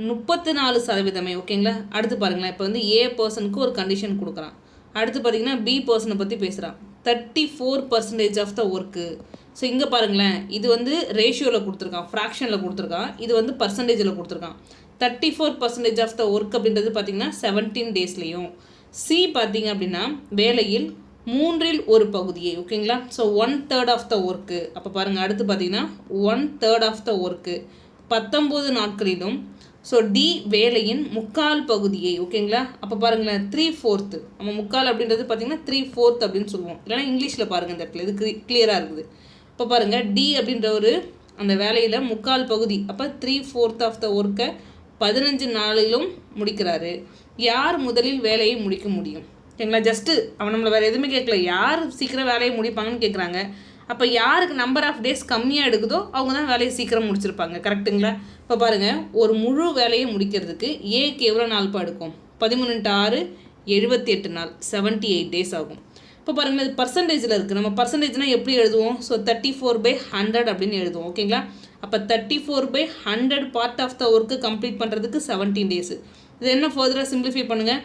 34%. ஓகேங்களா, அடுத்து பாருங்களேன், இப்போ வந்து ஏ பர்சனுக்கு ஒரு கண்டிஷன் கொடுக்குறான். அடுத்து பார்த்தீங்கன்னா பி பர்சனை பற்றி பேசுகிறான். 34% ஆஃப் த ஒர்க்கு. ஸோ இங்கே பாருங்களேன், இது வந்து ரேஷியோவில் கொடுத்துருக்கான், ஃப்ராக்ஷனில் கொடுத்துருக்கான், இது வந்து பர்சன்டேஜில் கொடுத்துருக்கான். 34% ஆஃப் த ஒர்க் அப்படின்றது பார்த்தீங்கன்னா 17 டேஸ்லேயும். சி பார்த்தீங்க அப்படின்னா வேலையில் 3ல் ஒரு பகுதியை, ஓகேங்களா, ஸோ 1/3 ஆஃப் த ஒர்க்கு. அப்போ பாருங்கள், அடுத்து பார்த்தீங்கன்னா 1/3 ஆஃப் த ஒர்க்கு 19 நாட்களிலும். ஸோ டி வேலையின் 3/4 பகுதியை, ஓகேங்களா, அப்போ பாருங்களேன் 3/4. நம்ம 3/4 அப்படின்றது பார்த்தீங்கன்னா 3/4 அப்படின்னு சொல்லுவோம். இல்லைனா இங்கிலீஷில் பாருங்கள், இந்த இடத்துல இது கிளியராக இருக்குது. இப்போ பாருங்கள், டி அப்படின்ற ஒரு அந்த வேலையில் 3/4 பகுதி, அப்போ 3/4 ஆஃப் த ஒர்க்கை 15 நாளிலும் முடிக்கிறாரு. யார் முதலில் வேலையை முடிக்க முடியும்? ஓகேங்களா, ஜஸ்ட்டு அவன் நம்மளை வேறு எதுவுமே கேட்கல, யார் சீக்கிரம் வேலையை முடிப்பாங்கன்னு கேட்குறாங்க. அப்போ யாருக்கு நம்பர் ஆஃப் டேஸ் கம்மியாக எடுக்குதோ அவங்க தான் வேலையை சீக்கிரம் முடிச்சிருப்பாங்க. கரெக்டுங்களா? இப்போ பாருங்கள், ஒரு முழு வேலையை முடிக்கிறதுக்கு ஏக்கு எவ்வளோ நாள்ப்பா எடுக்கும்? 13 × 6 78 நாள், 78 டேஸ் ஆகும். இப்போ பாருங்கள், இது பர்சன்டேஜில் இருக்குது. நம்ம பர்சன்டேஜ்னால் எப்படி எழுதுவோம்? ஸோ 34/100 அப்படின்னு எழுதுவோம். ஓகேங்களா, அப்போ 34/100 part of the work complete பண்ணுறதுக்கு 17 டேஸு. இது என்ன ஃபர்தராக சிம்பிளிஃபை பண்ணுங்கள்,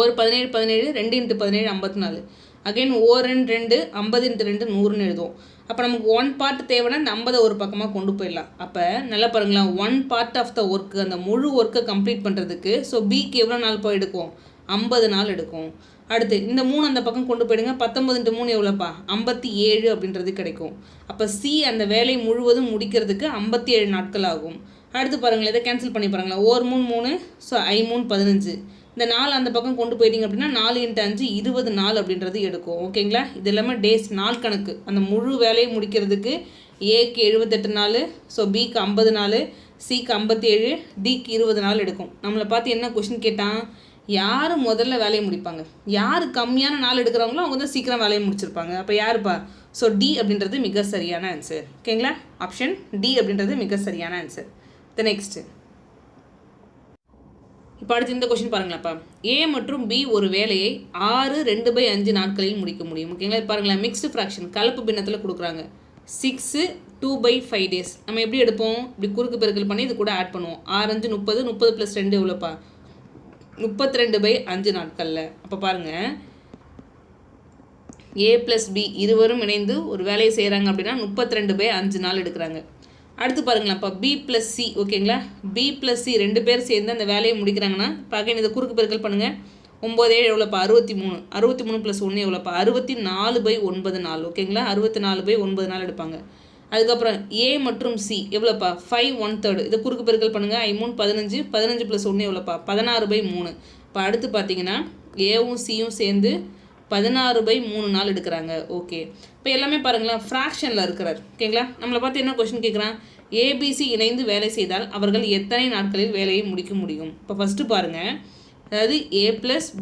ஒரு 17 17 2 × 17 54. அகைன் ஓர் 2 50 × 2 100ன்னு எழுதுவோம். அப்போ நமக்கு 1 பார்ட் தேவைன்னா இந்த 50 ஒரு பக்கமாக கொண்டு போயிடலாம். அப்போ நல்லா பாருங்களேன், 1 பார்ட் ஆஃப் த ஒர்க்கு, அந்த முழு ஒர்க்கை கம்ப்ளீட் பண்ணுறதுக்கு ஸோ பிக்கு எவ்வளோ நாள் போய் எடுக்கும்? 50 நாள் எடுக்கும். அடுத்து இந்த 3 அந்த பக்கம் கொண்டு போயிடுங்க. 19 × 3 எவ்வளோப்பா? 57 அப்படின்றது கிடைக்கும். அப்போ சி அந்த வேலை முழுவதும் முடிக்கிறதுக்கு 57 நாட்கள் ஆகும். அடுத்து பாருங்களேன், இதை கேன்சல் பண்ணி பாருங்களேன். ஓர் 3 3, ஸோ 3 15. இந்த 4 அந்த பக்கம் கொண்டு போயிட்டீங்க அப்படின்னா 4 × 5 20 நாள் அப்படின்றது எடுக்கும். ஓகேங்களா? இது எல்லாமே டேஸ், நாள் கணக்கு. அந்த முழு வேலையை முடிக்கிறதுக்கு ஏக்கு 78 நாள், ஸோ பிக்கு 50 நாள், சிக்கு 57, டிக்கு 20 நாள் எடுக்கும். நம்மளை பார்த்து என்ன கொஷின் கேட்டான்? யார் முதல்ல வேலையை முடிப்பாங்க? யார் கம்மியான நாள் எடுக்கிறவங்களோ அவங்க தான் சீக்கிரம் வேலையை முடிச்சிருப்பாங்க. அப்போ யாருப்பா? ஸோ டி அப்படின்றது மிக சரியான ஆன்சர். ஓகேங்களா? ஆப்ஷன் டி அப்படின்றது மிக சரியான ஆன்சர். The next. இப்போ அடுத்து இந்த கொஸ்டின் பாருங்களாப்பா. ஏ மற்றும் பி ஒரு வேலையை 6 2/5 நாட்களில் முடிக்க முடியும். ஓகேங்களா? பாருங்களேன், மிக்ஸ்டு ஃப்ராக்ஷன் கலப்பு பின்னத்தில் கொடுக்குறாங்க. 6 2/5 days. நம்ம எப்படி எடுப்போம்? இப்படி குறுக்கு பெருக்கல் பண்ணி இது கூட ஆட் பண்ணுவோம். 6 5 30, 30 + 2 எவ்வளோப்பா? 32/5 நாட்களில். அப்போ பாருங்கள், ஏ + பி இருவரும் இணைந்து ஒரு வேலையை செய்கிறாங்க அப்படின்னா 32/5 நாள் எடுக்கிறாங்க. அடுத்து பாருங்களேன், இப்போ பி + சி. ஓகேங்களா? பி + சி 2 பேர் சேர்ந்து அந்த வேலையை முடிக்கிறாங்கன்னா பார்க்க இதை குறுக்கு பெருக்கல் பண்ணுங்கள். 9 7 எவ்வளோப்பா? 63. 63 + 1 எவ்வளோப்பா? 64/9 நாள். ஓகேங்களா? 64/9 நாள் எடுப்பாங்க. அதுக்கப்புறம் ஏ மற்றும் சி எவ்வளோப்பா? 5 1/3. இதை குறுக்கு பெருக்கல் பண்ணுங்கள். 3 15. 15 + 1 எவ்வளோப்பா? 16/3. இப்போ அடுத்து பார்த்தீங்கன்னா ஏவும் சியும் சேர்ந்து 16/3 நாள் எடுக்கிறாங்க. ஓகே, இப்போ எல்லாமே பாருங்களேன் ஃப்ராக்ஷனில் இருக்கிறார். ஓகேங்களா? நம்மளை பார்த்து என்ன கொஸ்டின் கேட்குறான்? ஏபிசி இணைந்து வேலை செய்தால் அவர்கள் எத்தனை நாட்களில் வேலையை முடிக்க முடியும்? இப்போ ஃபஸ்ட்டு பாருங்கள், அதாவது ஏ +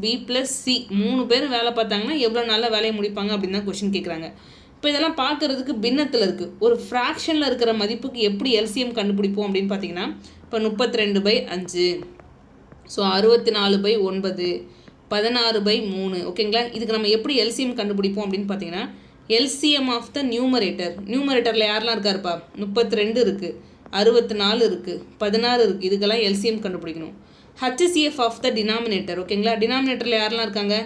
பி + சி 3 பேர் வேலை பார்த்தாங்கன்னா எவ்வளோ நாளில் வேலையை முடிப்பாங்க அப்படின்னு தான் கொஸ்டின் கேட்குறாங்க. இப்போ இதெல்லாம் பார்க்குறதுக்கு பின்னத்தில் இருக்குது. ஒரு ஃப்ராக்ஷனில் இருக்கிற மதிப்புக்கு எப்படி எல்சிஎம் கண்டுபிடிப்போம் அப்படின்னு பார்த்தீங்கன்னா, இப்போ 32/5, ஸோ 64/9, 16/3. ஓகேங்களா? இதுக்கு நம்ம எப்படி எல்சிஎம் கண்டுபிடிப்போம் அப்படின்னு பார்த்தீங்கன்னா, எல்சிஎம் ஆஃப் த நியூமரேட்டரில் யாரெல்லாம் இருக்காருப்பா? 32 இருக்குது, 64 இருக்குது, 16 இருக்குது. இதுக்கெல்லாம் எல்சிஎம் கண்டுபிடிக்கணும். HCF of the denominator. ஓகேங்களா? டினாமினேட்டரில் யாரெல்லாம் இருக்காங்க?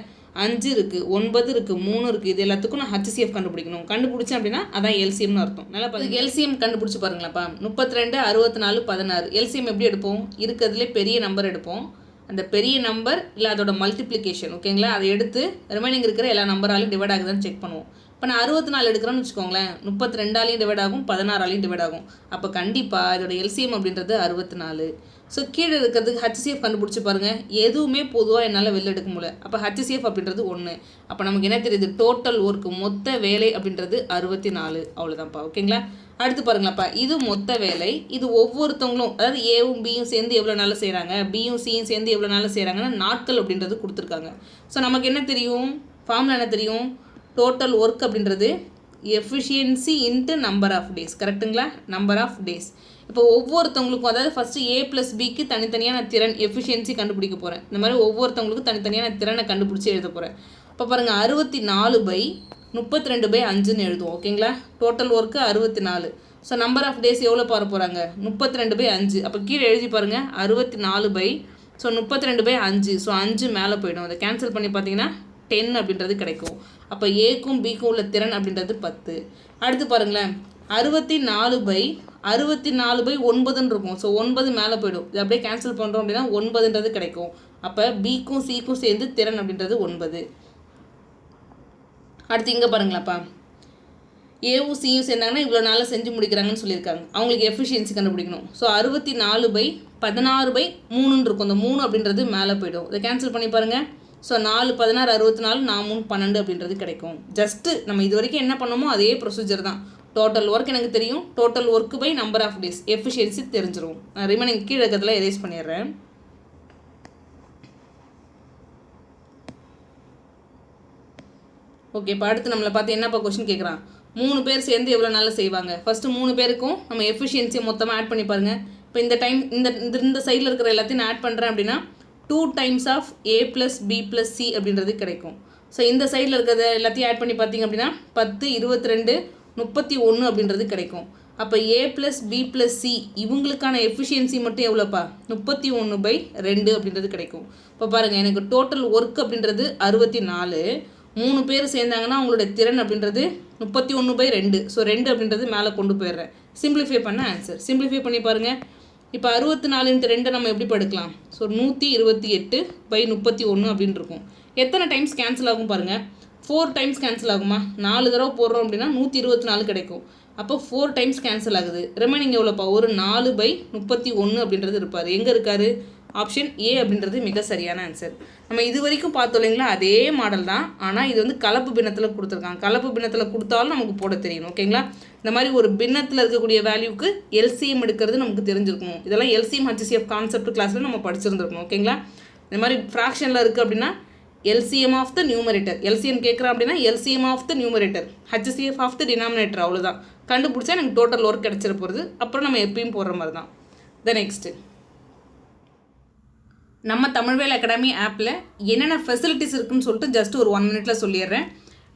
5 இருக்குது, 9 இருக்குது, 3 இருக்குது. இது எல்லாத்துக்கும் நான் ஹச்சிசிஎஃப் கண்டுபிடிக்கணும். கண்டுபிடிச்சேன் அப்படின்னா அதான் எல்சிஎம்னு அர்த்தம். நல்லா பார்த்து எல்சிஎம் கண்டுபிடிச்சி பாருங்களாப்பா. 32 64 16. எல்சிஎம் எப்படி எடுப்போம்? இருக்கிறதுலே பெரிய நம்பர் எடுப்போம். அந்த பெரிய நம்பர் இல்லை அதோட மல்டிப்ளிகேஷன். ஓகேங்களா? அதை எடுத்து ரிமைனிங் இருக்கிற எல்லா நம்பராலையும் டிவைட் ஆகுதுன்னு செக் பண்ணுவோம். இப்போ நான் 64 எடுக்கிறேன்னு வச்சுக்கோங்களேன், 32ஆலையும் டிவைட் ஆகும், 16ஆலையும் டிவைட் ஆகும். அப்போ கண்டிப்பாக இதோட எல்சிஎம் அப்படின்றது 64. ஸோ கீழே இருக்கிறதுக்கு ஹச்சிசிஎஃப் கண்டுபிடிச்சி பாருங்கள். எதுவுமே பொதுவாக என்னால் வெளில எடுக்க முடியல. அப்போ ஹச்சிசிஎஃப் அப்படின்றது 1. அப்போ நமக்கு என்ன தெரியுது? டோட்டல் ஒர்க்கு மொத்த வேலை அப்படின்றது 64. அவ்வளோதான்ப்பா. ஓகேங்களா? அடுத்து பாருங்களாப்பா, இது மொத்த வேலை. இது ஒவ்வொருத்தவங்களும், அதாவது ஏவும் பியும் சேர்ந்து எவ்வளோ நாள் செய்கிறாங்க, பியும் சியும் சேர்ந்து எவ்வளோ நாள் செய்கிறாங்கன்னா நாட்கள் அப்படின்றது கொடுத்துருக்காங்க. ஸோ நமக்கு என்ன தெரியும்? ஃபார்முலா என்ன தெரியும்? டோட்டல் ஒர்க் அப்படின்றது efficiency into number of days. கரெக்டுங்களா? Number of days. இப்போ ஒவ்வொருத்தவங்களுக்கும், அதாவது ஃபஸ்ட்டு ஏ + பிக்கு தனித்தனியாக நான் திறன் எஃபிஷியன்சி கண்டுபிடிக்க போகிறேன். இந்த மாதிரி ஒவ்வொருத்தவங்களுக்கும் தனித்தனியாக நான் திறனை கண்டுபிடிச்சி எழுத போகிறேன். இப்போ பாருங்கள், 64/32/5ன்னு எழுதுவோம். ஓகேங்களா? Total work 64. So number of days எவ்வளோ பாரு போகிறாங்க? 32/5. அப்போ கீழே எழுதி பாருங்கள், 64 ஸோ 32/5. ஸோ 5 மேலே போயிடும். அதை கேன்சல் பண்ணி பார்த்தீங்கன்னா 10 அப்படின்றது கிடைக்கும். அப்போ ஏக்கும் பிக்கும் உள்ள திறன் அப்படின்றது 10. அடுத்து பாருங்களேன், 64/9ன்னு இருக்கும். ஸோ 9 மேலே போயிடும். இது அப்படியே கேன்சல் பண்ணுறோம் அப்படின்னா 9ன்றது கிடைக்கும். அப்போ பிக்கும் சிக்கும் சேர்ந்து திறன் அப்படின்றது 9. அடுத்து இங்கே பாருங்களாப்பா, ஏவும் சியும் சேர்ந்தாங்கன்னா இவ்வளோ நாளில் செஞ்சு முடிக்கிறாங்கன்னு சொல்லியிருக்காங்க. அவங்களுக்கு எஃபிஷியன்சி கண்டுபிடிக்கணும். ஸோ 64/16/3ன்னு இருக்கும். அந்த 3 அப்படின்றது மேலே போயிடும். இதை கேன்சல் பண்ணி பாருங்கள். ஸோ 4 16 64, 4 3 12 அப்படின்றது கிடைக்கும். ஜஸ்ட்டு நம்ம இது வரைக்கும் என்ன பண்ணோமோ அதே ப்ரொசீஜர் தான். டோட்டல் ஒர்க் எனக்கு தெரியும், total work by number of days, efficiency தெரிஞ்சிடும். நான் ரிமைனிங் கீழே இருக்கிறதுல எரேஸ் பண்ணிடுறேன். ஓகே, இப்போ அடுத்து நம்மளை பார்த்து என்னப்பா கொஸ்டின் கேட்குறான்? 3 பேர் சேர்ந்து எவ்வளோ நாளில் செய்வாங்க? ஃபஸ்ட்டு 3 பேருக்கும் நம்ம எஃபிஷியன்சியை மொத்தமாக ஆட் பண்ணி பாருங்கள். இப்போ இந்த டைம் இந்த சைடில் இருக்கிற எல்லாத்தையும் நான் ஆட் பண்ணுறேன் அப்படின்னா 2 times of A + B + C அப்படின்றது கிடைக்கும். ஸோ இந்த சைடில் இருக்கிறத எல்லாத்தையும் ஆட் பண்ணி பார்த்தீங்க அப்படின்னா 10 22 31 அப்படின்றது கிடைக்கும். அப்போ A + B + C இவங்களுக்கான எஃபிஷியன்சி மட்டும் எவ்வளோப்பா 31/2 அப்படின்றது கிடைக்கும். இப்போ பாருங்கள், எனக்கு டோட்டல் ஒர்க் அப்படின்றது 64, 3 பேர் சேர்ந்தாங்கன்னா அவங்களுடைய திறன் அப்படின்றது 31/2. ஸோ 2 அப்படின்றது மேலே கொண்டு போயிடுறேன். சிம்பிளிஃபை பண்ண ஆன்சர். சிம்பிளிஃபை பண்ணி பாருங்கள். இப்போ 64 × 2 நம்ம எப்படி படுக்கலாம்? ஸோ 128/31 அப்படின்னு இருக்கும். எத்தனை டைம்ஸ் கேன்சல் ஆகும் பாருங்கள். 4 டைம்ஸ் கேன்சல் ஆகுமா? 4 தடவை போடுறோம் அப்படின்னா 124 கிடைக்கும். அப்போ 4 டைம்ஸ் கேன்சல் ஆகுது. ரிமைனிங் எவ்வளோப்பா? ஒரு 4/31 அப்படின்றது இருப்பார். எங்கே இருக்கார்? ஆப்ஷன் ஏ அப்படின்றது மிக சரியான ஆன்சர். நம்ம இது வரைக்கும் பார்த்தோம் இல்லைங்களா, அதே மாடல் தான். ஆனால் இது வந்து கலப்பு பின்னத்தில் கொடுத்துருக்காங்க. கலப்பு பின்னத்தில் கொடுத்தாலும் நமக்கு போட தெரியணும். ஓகேங்களா? இந்த மாதிரி ஒரு பின்னத்தில் இருக்கக்கூடிய வேல்யூக்கு எல்சிஎம் எடுக்கிறது நமக்கு தெரிஞ்சிருக்கணும். இதெல்லாம் எல்சிஎம் ஹெச்சிஎஃப் கான்செப்ட் கிளாஸில் நம்ம படிச்சிருந்துருக்கணும். ஓகேங்களா? இந்த மாதிரி ஃப்ராக்ஷனில் இருக்குது அப்படின்னா LCM of the numerator, LCM கேட்குறோம் அப்படின்னா LCM of the numerator, HCF of the denominator, அவ்வளோதான். கண்டுபிடிச்சா எனக்கு டோட்டல் ஒர்க் கிடச்சிட போகிறது. அப்புறம் நம்ம எப்பயும் போடுற மாதிரி தான். நெக்ஸ்ட்டு நம்ம தமிழ்வேல் அகாடமி ஆப்பில் என்னென்ன ஃபெசிலிட்டிஸ் இருக்குதுன்னு சொல்லிட்டு ஜஸ்ட் ஒரு 1 மினிட்ல சொல்லிடுறேன்.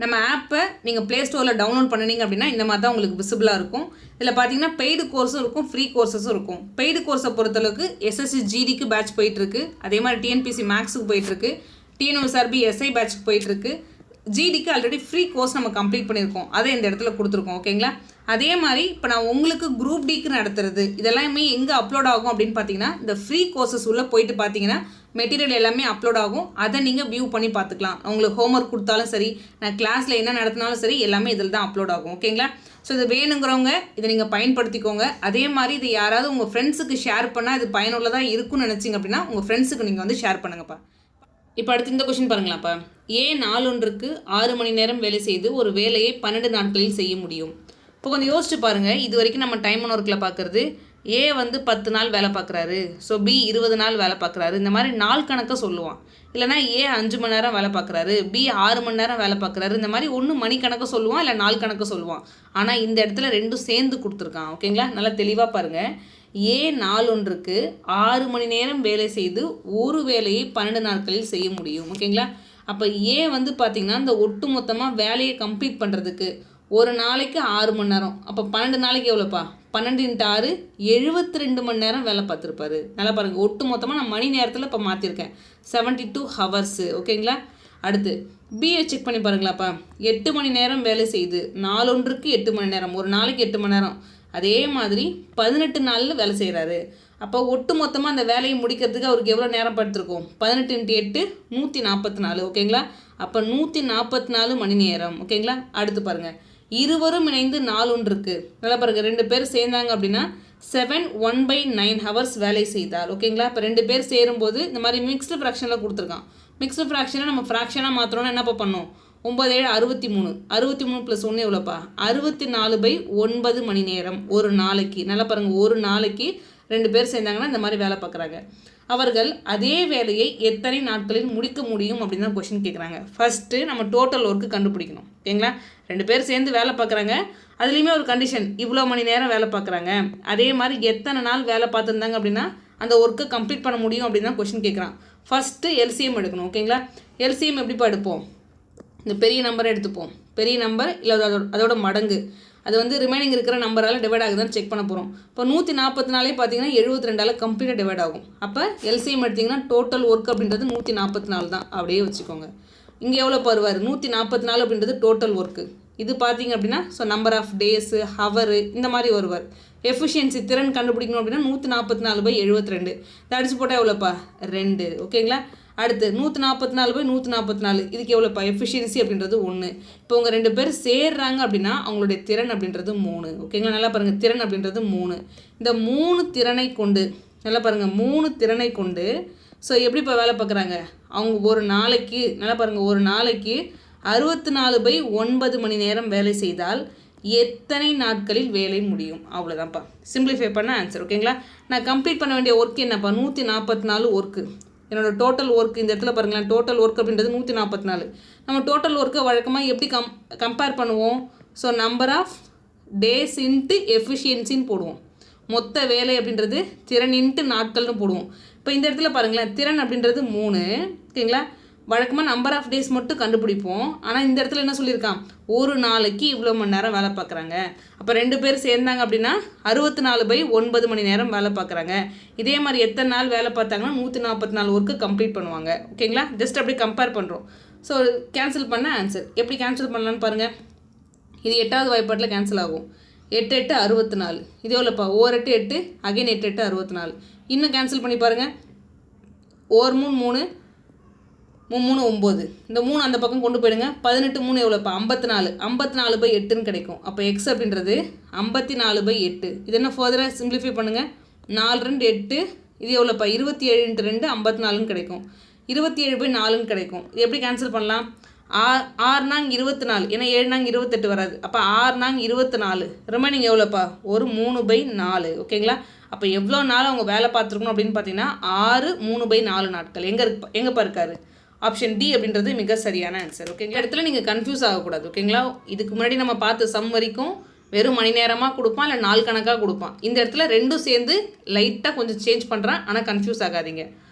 நம்ம ஆப்பை நீங்கள் ப்ளே ஸ்டோரில் டவுன்லோட் பண்ணினீங்க அப்படின்னா இந்த மாதிரி தான் உங்களுக்கு விசிபிளாக இருக்கும். இதில் பார்த்தீங்கன்னா பெய்டு கோர்ஸும் இருக்கும், ஃப்ரீ கோர்ஸஸும் இருக்கும். பெய்டு கோர்ஸை பொறுத்தளவுக்கு எஸ்எஸ்சி ஜிடிக்கு பேட்ச் போயிட்டுருக்கு, அதே மாதிரி டிஎன்பிசி மேக்ஸுக்கு போயிட்டுருக்கு, டிஎன்யூஎஸ்ஆர்பி எஸ்ஐ பேட்சுக்கு போயிட்டுருக்கு. ஜிடிக்கு ஆல்ரெடி ஃப்ரீ கோர்ஸ் நம்ம கம்ப்ளீட் பண்ணியிருக்கோம், அதை இந்த இடத்துல கொடுத்துருக்கோம். ஓகேங்களா? அதே மாதிரி இப்போ நான் உங்களுக்கு குரூப் டிக்கு நடத்துறது இதெல்லாமே எங்கே அப்லோட் ஆகும் அப்படின்னு பார்த்தீங்கன்னா இந்த ஃப்ரீ கோர்சஸ் உள்ளே போயிட்டு பார்த்தீங்கன்னா மெட்டீரியல் எல்லாமே அப்லோட் ஆகும். அதை நீங்கள் வியூ பண்ணி பார்த்துக்கலாம். உங்களுக்கு ஹோம்ஒர்க் கொடுத்தாலும் சரி, நான் கிளாஸில் என்ன நடத்தினாலும் சரி, எல்லாமே இதில் தான் அப்லோட் ஆகும். ஓகேங்களா? ஸோ இது வேணுங்கிறவங்க இதை நீங்கள் பயன்படுத்திக்கோங்க. அதே மாதிரி இது யாராவது உங்கள் ஃப்ரெண்ட்ஸுக்கு ஷேர் பண்ணால் இது பயனுள்ளதாக இருக்கும்னு நினச்சிங்க அப்படின்னா உங்கள் ஃப்ரெண்ட்ஸுக்கு நீங்கள் வந்து ஷேர் பண்ணுங்கப்பா. இப்போ அடுத்து இந்த கொஷின் பாருங்களாப்பா. நாளொன்றுக்கு 6 மணி நேரம் வேலை செய்து ஒரு வேலையை 12 நாட்களில் செய்ய முடியும். இப்போ கொஞ்சம் யோசிச்சு பாருங்கள். இது வரைக்கும் நம்ம டைம் அண்ட் ஒர்க்கில் பார்க்குறது ஏ வந்து 10 நாள் வேலை பார்க்குறாரு, ஸோ பி 20 நாள் வேலை பார்க்குறாரு, இந்த மாதிரி நாள் கணக்கை சொல்லுவான். இல்லைனா ஏ 5 மணி நேரம் வேலை பார்க்குறாரு, பி 6 மணி நேரம் வேலை பார்க்குறாரு, இந்த மாதிரி ஒன்று மணி கணக்கு சொல்லுவான், இல்லை நாள் கணக்கு சொல்லுவான். ஆனால் இந்த இடத்துல ரெண்டும் சேர்ந்து கொடுத்துருக்கான். ஓகேங்களா? நல்லா தெளிவாக பாருங்கள். நாளொன்றுக்கு 6 மணி நேரம் வேலை செய்து ஒரு வேலையை 12 நாட்களில் செய்ய முடியும். ஓகேங்களா? அப்போ வந்து பார்த்திங்கன்னா இந்த ஒட்டு மொத்தமாக வேலையை கம்ப்ளீட் பண்ணுறதுக்கு ஒரு நாளைக்கு 6 மணி நேரம், அப்போ 12 நாளைக்கு எவ்வளோப்பா? 12 × 6 72 மணி நேரம் வேலை பார்த்துருப்பாரு. நல்லா பாருங்கள், ஒட்டு மொத்தமாக நான் மணி நேரத்தில் இப்போ மாற்றிருக்கேன், 72 ஹவர்ஸு. ஓகேங்களா? அடுத்து பிஏ செக் பண்ணி பாருங்களாப்பா. 8 மணி நேரம் வேலை செய்து நாளொன்றுக்கு 8 மணி நேரம், ஒரு நாளைக்கு 8 மணி நேரம், அதே மாதிரி 18 நாளில் வேலை செய்கிறாரு. அப்போ ஒட்டு மொத்தமாக அந்த வேலையை முடிக்கிறதுக்கு அவருக்கு எவ்வளோ நேரம் படுத்திருக்கும்? 18 × 8 144. ஓகேங்களா? அப்போ 144 மணி நேரம். ஓகேங்களா? அடுத்து பாருங்கள், இருவரும் இணைந்து நாளொன்றுக்கு, நல்லா பாருங்கள், 2 பேர் சேர்ந்தாங்க அப்படின்னா 7/1/9 ஹவர்ஸ் வேலை செய்தால். ஓகேங்களா? இப்போ 2 பேர் சேரும்போது இந்த மாதிரி மிக்ஸ்டு ஃப்ராக்ஷனில் கொடுத்துருக்கான். மிக்ஸ்டு ஃப்ராக்ஷனை நம்ம ஃப்ராக்ஷனாக மாற்றோன்னா என்னப்பா பண்ணோம்? 9 7 63, 63 + 1 எவ்வளோப்பா? 64/9 மணி நேரம் ஒரு நாளைக்கு. நல்லா பாருங்கள், ஒரு நாளைக்கு 2 பேர் சேர்ந்தாங்கன்னா இந்த மாதிரி வேலை பார்க்குறாங்க. அவர்கள் அதே வேலையை எத்தனை நாட்களில் முடிக்க முடியும் அப்படின்னு தான் கொஷின் கேட்குறாங்க. ஃபஸ்ட்டு நம்ம டோட்டல் ஒர்க்கு கண்டுபிடிக்கணும். ஓகேங்களா? 2 பேர் சேர்ந்து வேலை பார்க்குறாங்க, அதுலேயுமே ஒரு கண்டிஷன், இவ்வளோ மணி நேரம் வேலை பார்க்குறாங்க, அதே மாதிரி எத்தனை நாள் வேலை பார்த்துருந்தாங்க அப்படின்னா அந்த ஒர்க்கை கம்ப்ளீட் பண்ண முடியும் அப்படின்னு தான் கொஷின் கேட்குறான். ஃபஸ்ட்டு எல்சிஎம் எடுக்கணும். ஓகேங்களா? எல்சிஎம் எப்படிப்பா எடுப்போம்? இந்த பெரிய நம்பரை எடுத்துப்போம். பெரிய நம்பர் இல்லை அதோட மடங்கு, அது வந்து ரிமைனிங் இருக்கிற நம்பரால் டிவைட் ஆகுதுன்னு செக் பண்ண போகிறோம். இப்போ 144 பார்த்தீங்கன்னா 72ஆல் கம்ப்ளீட்டாக டிவைட் ஆகும். அப்போ எல்சிஎம் எடுத்திங்கன்னா டோட்டல் ஒர்க் அப்படின்றது 144 தான். அப்படியே வச்சுக்கோங்க. இங்கே எவ்வளோ வருவார்? 144 அப்படின்றது டோட்டல் ஒர்க்கு. இது பார்த்தீங்க அப்படின்னா so number of days, hour, இந்த மாதிரி வருவார். எஃபிஷியன்சி திறன் கண்டுபிடிக்கணும் அப்படின்னா 144/72. இதை அடிச்சு போட்டால் எவ்வளோப்பா? 2. ஓகேங்களா? அடுத்து 144/144, இதுக்கு எவ்வளோப்பா? எஃபிஷியன்சி அப்படின்றது 1. இப்போ உங்கள் 2 பேர் சேர்றாங்க அப்படின்னா அவங்களுடைய திறன் அப்படின்றது 3. ஓகேங்களா? நல்லா பாருங்கள், திறன் அப்படின்றது 3. இந்த 3 திறனை கொண்டு, நல்லா பாருங்கள், 3 திறனை கொண்டு ஸோ எப்படிப்பா வேலை பார்க்குறாங்க? அவங்க ஒரு நாளைக்கு, நல்லா பாருங்கள், ஒரு நாளைக்கு 64/9 மணி நேரம் வேலை செய்தால் எத்தனை நாட்களில் வேலை முடியும்? அவ்வளோதான்ப்பா. சிம்பிளிஃபை பண்ண ஆன்சர். ஓகேங்களா? நான் கம்ப்ளீட் பண்ண வேண்டிய ஒர்க் என்னப்பா? 144 ஒர்க்கு. என்னோடய டோட்டல் ஒர்க் இந்த இடத்துல பாருங்களேன், டோட்டல் ஒர்க் அப்படின்றது 144. நம்ம டோட்டல் ஒர்க்கை வழக்கமாக எப்படி கம்பேர் பண்ணுவோம்? So number of days into எஃபிஷியன்சின்னு போடுவோம். மொத்த வேலை அப்படின்றது திறன் இன்ட்டு நாட்கள்னு போடுவோம். இப்போ இந்த இடத்துல பாருங்களேன், திறன் அப்படின்றது 3. ஓகேங்களா? வழக்கமாக நம்பர் ஆஃப் டேஸ் மட்டும் கண்டுபிடிப்போம். ஆனால் இந்த இடத்துல என்ன சொல்லியிருக்கான், ஒரு நாளைக்கு இவ்வளோ மணி நேரம் வேலை பார்க்குறாங்க. அப்போ 2 பேர் சேர்ந்தாங்க அப்படின்னா 64/9 மணி நேரம் வேலை பார்க்குறாங்க. இதே மாதிரி எத்தனை நாள் வேலை பார்த்தாங்கன்னா 144 ஒர்க்கு கம்ப்ளீட் பண்ணுவாங்க. ஓகேங்களா, ஜஸ்ட் அப்படி கம்பேர் பண்ணுறோம். ஸோ கேன்சல் பண்ண ஆன்சர் எப்படி கேன்சல் பண்ணலான்னு பாருங்கள். இது 8வது வாய்ப்பாட்டில் கேன்சல் ஆகும். 8 8 64. இது எவ்வளோப்பா, 1 8 8 அகைன் 8 8 64. இன்னும் கேன்சல் பண்ணி பாருங்கள். 1 3 3 3 9. இந்த 3 அந்த பக்கம் கொண்டு போயிடுங்க. 18 3 எவ்வளோப்பா, 54. 54/8ன்னு கிடைக்கும். அப்போ எக்ஸ் அப்படின்றது 54/8. இது என்ன ஃபர்தராக சிம்பிளிஃபை பண்ணுங்கள். 4 2 8. இது எவ்வளோப்பா, 27 × 2 54ன்னு கிடைக்கும். 27/4ன்னு கிடைக்கும். இது எப்படி கேன்சல் பண்ணலாம், 6 நாங் 24, ஏன்னா 7 நாங் 28 வராது. அப்போ 6 நாங் 24. ரிமைனிங் எவ்வளோப்பா, ஒரு 3/4. ஓகேங்களா, அப்போ எவ்வளோ நாள் அவங்க வேலை பார்த்துருக்கணும் அப்படின்னு பார்த்தீங்கன்னா 6 3/4 நாட்கள். எங்கேப்பா இருக்காரு, ஆப்ஷன் டி அப்படின்றது மிக சரியான ஆன்சர். ஓகேங்களா, இடத்துல நீங்கள் கன்ஃபியூஸ் ஆகக்கூடாது. ஓகேங்களா, இதுக்கு முன்னாடி நம்ம பார்த்த சம் வரைக்கும் வெறும் மணி நேரமாக கொடுப்பான், இல்லை நாள் கணக்காக கொடுப்பான். இந்த இடத்துல ரெண்டும் சேர்ந்து லைட்டாக கொஞ்சம் சேஞ்ச் பண்ணுறான். ஆனால் கன்ஃபியூஸ் ஆகாதீங்க.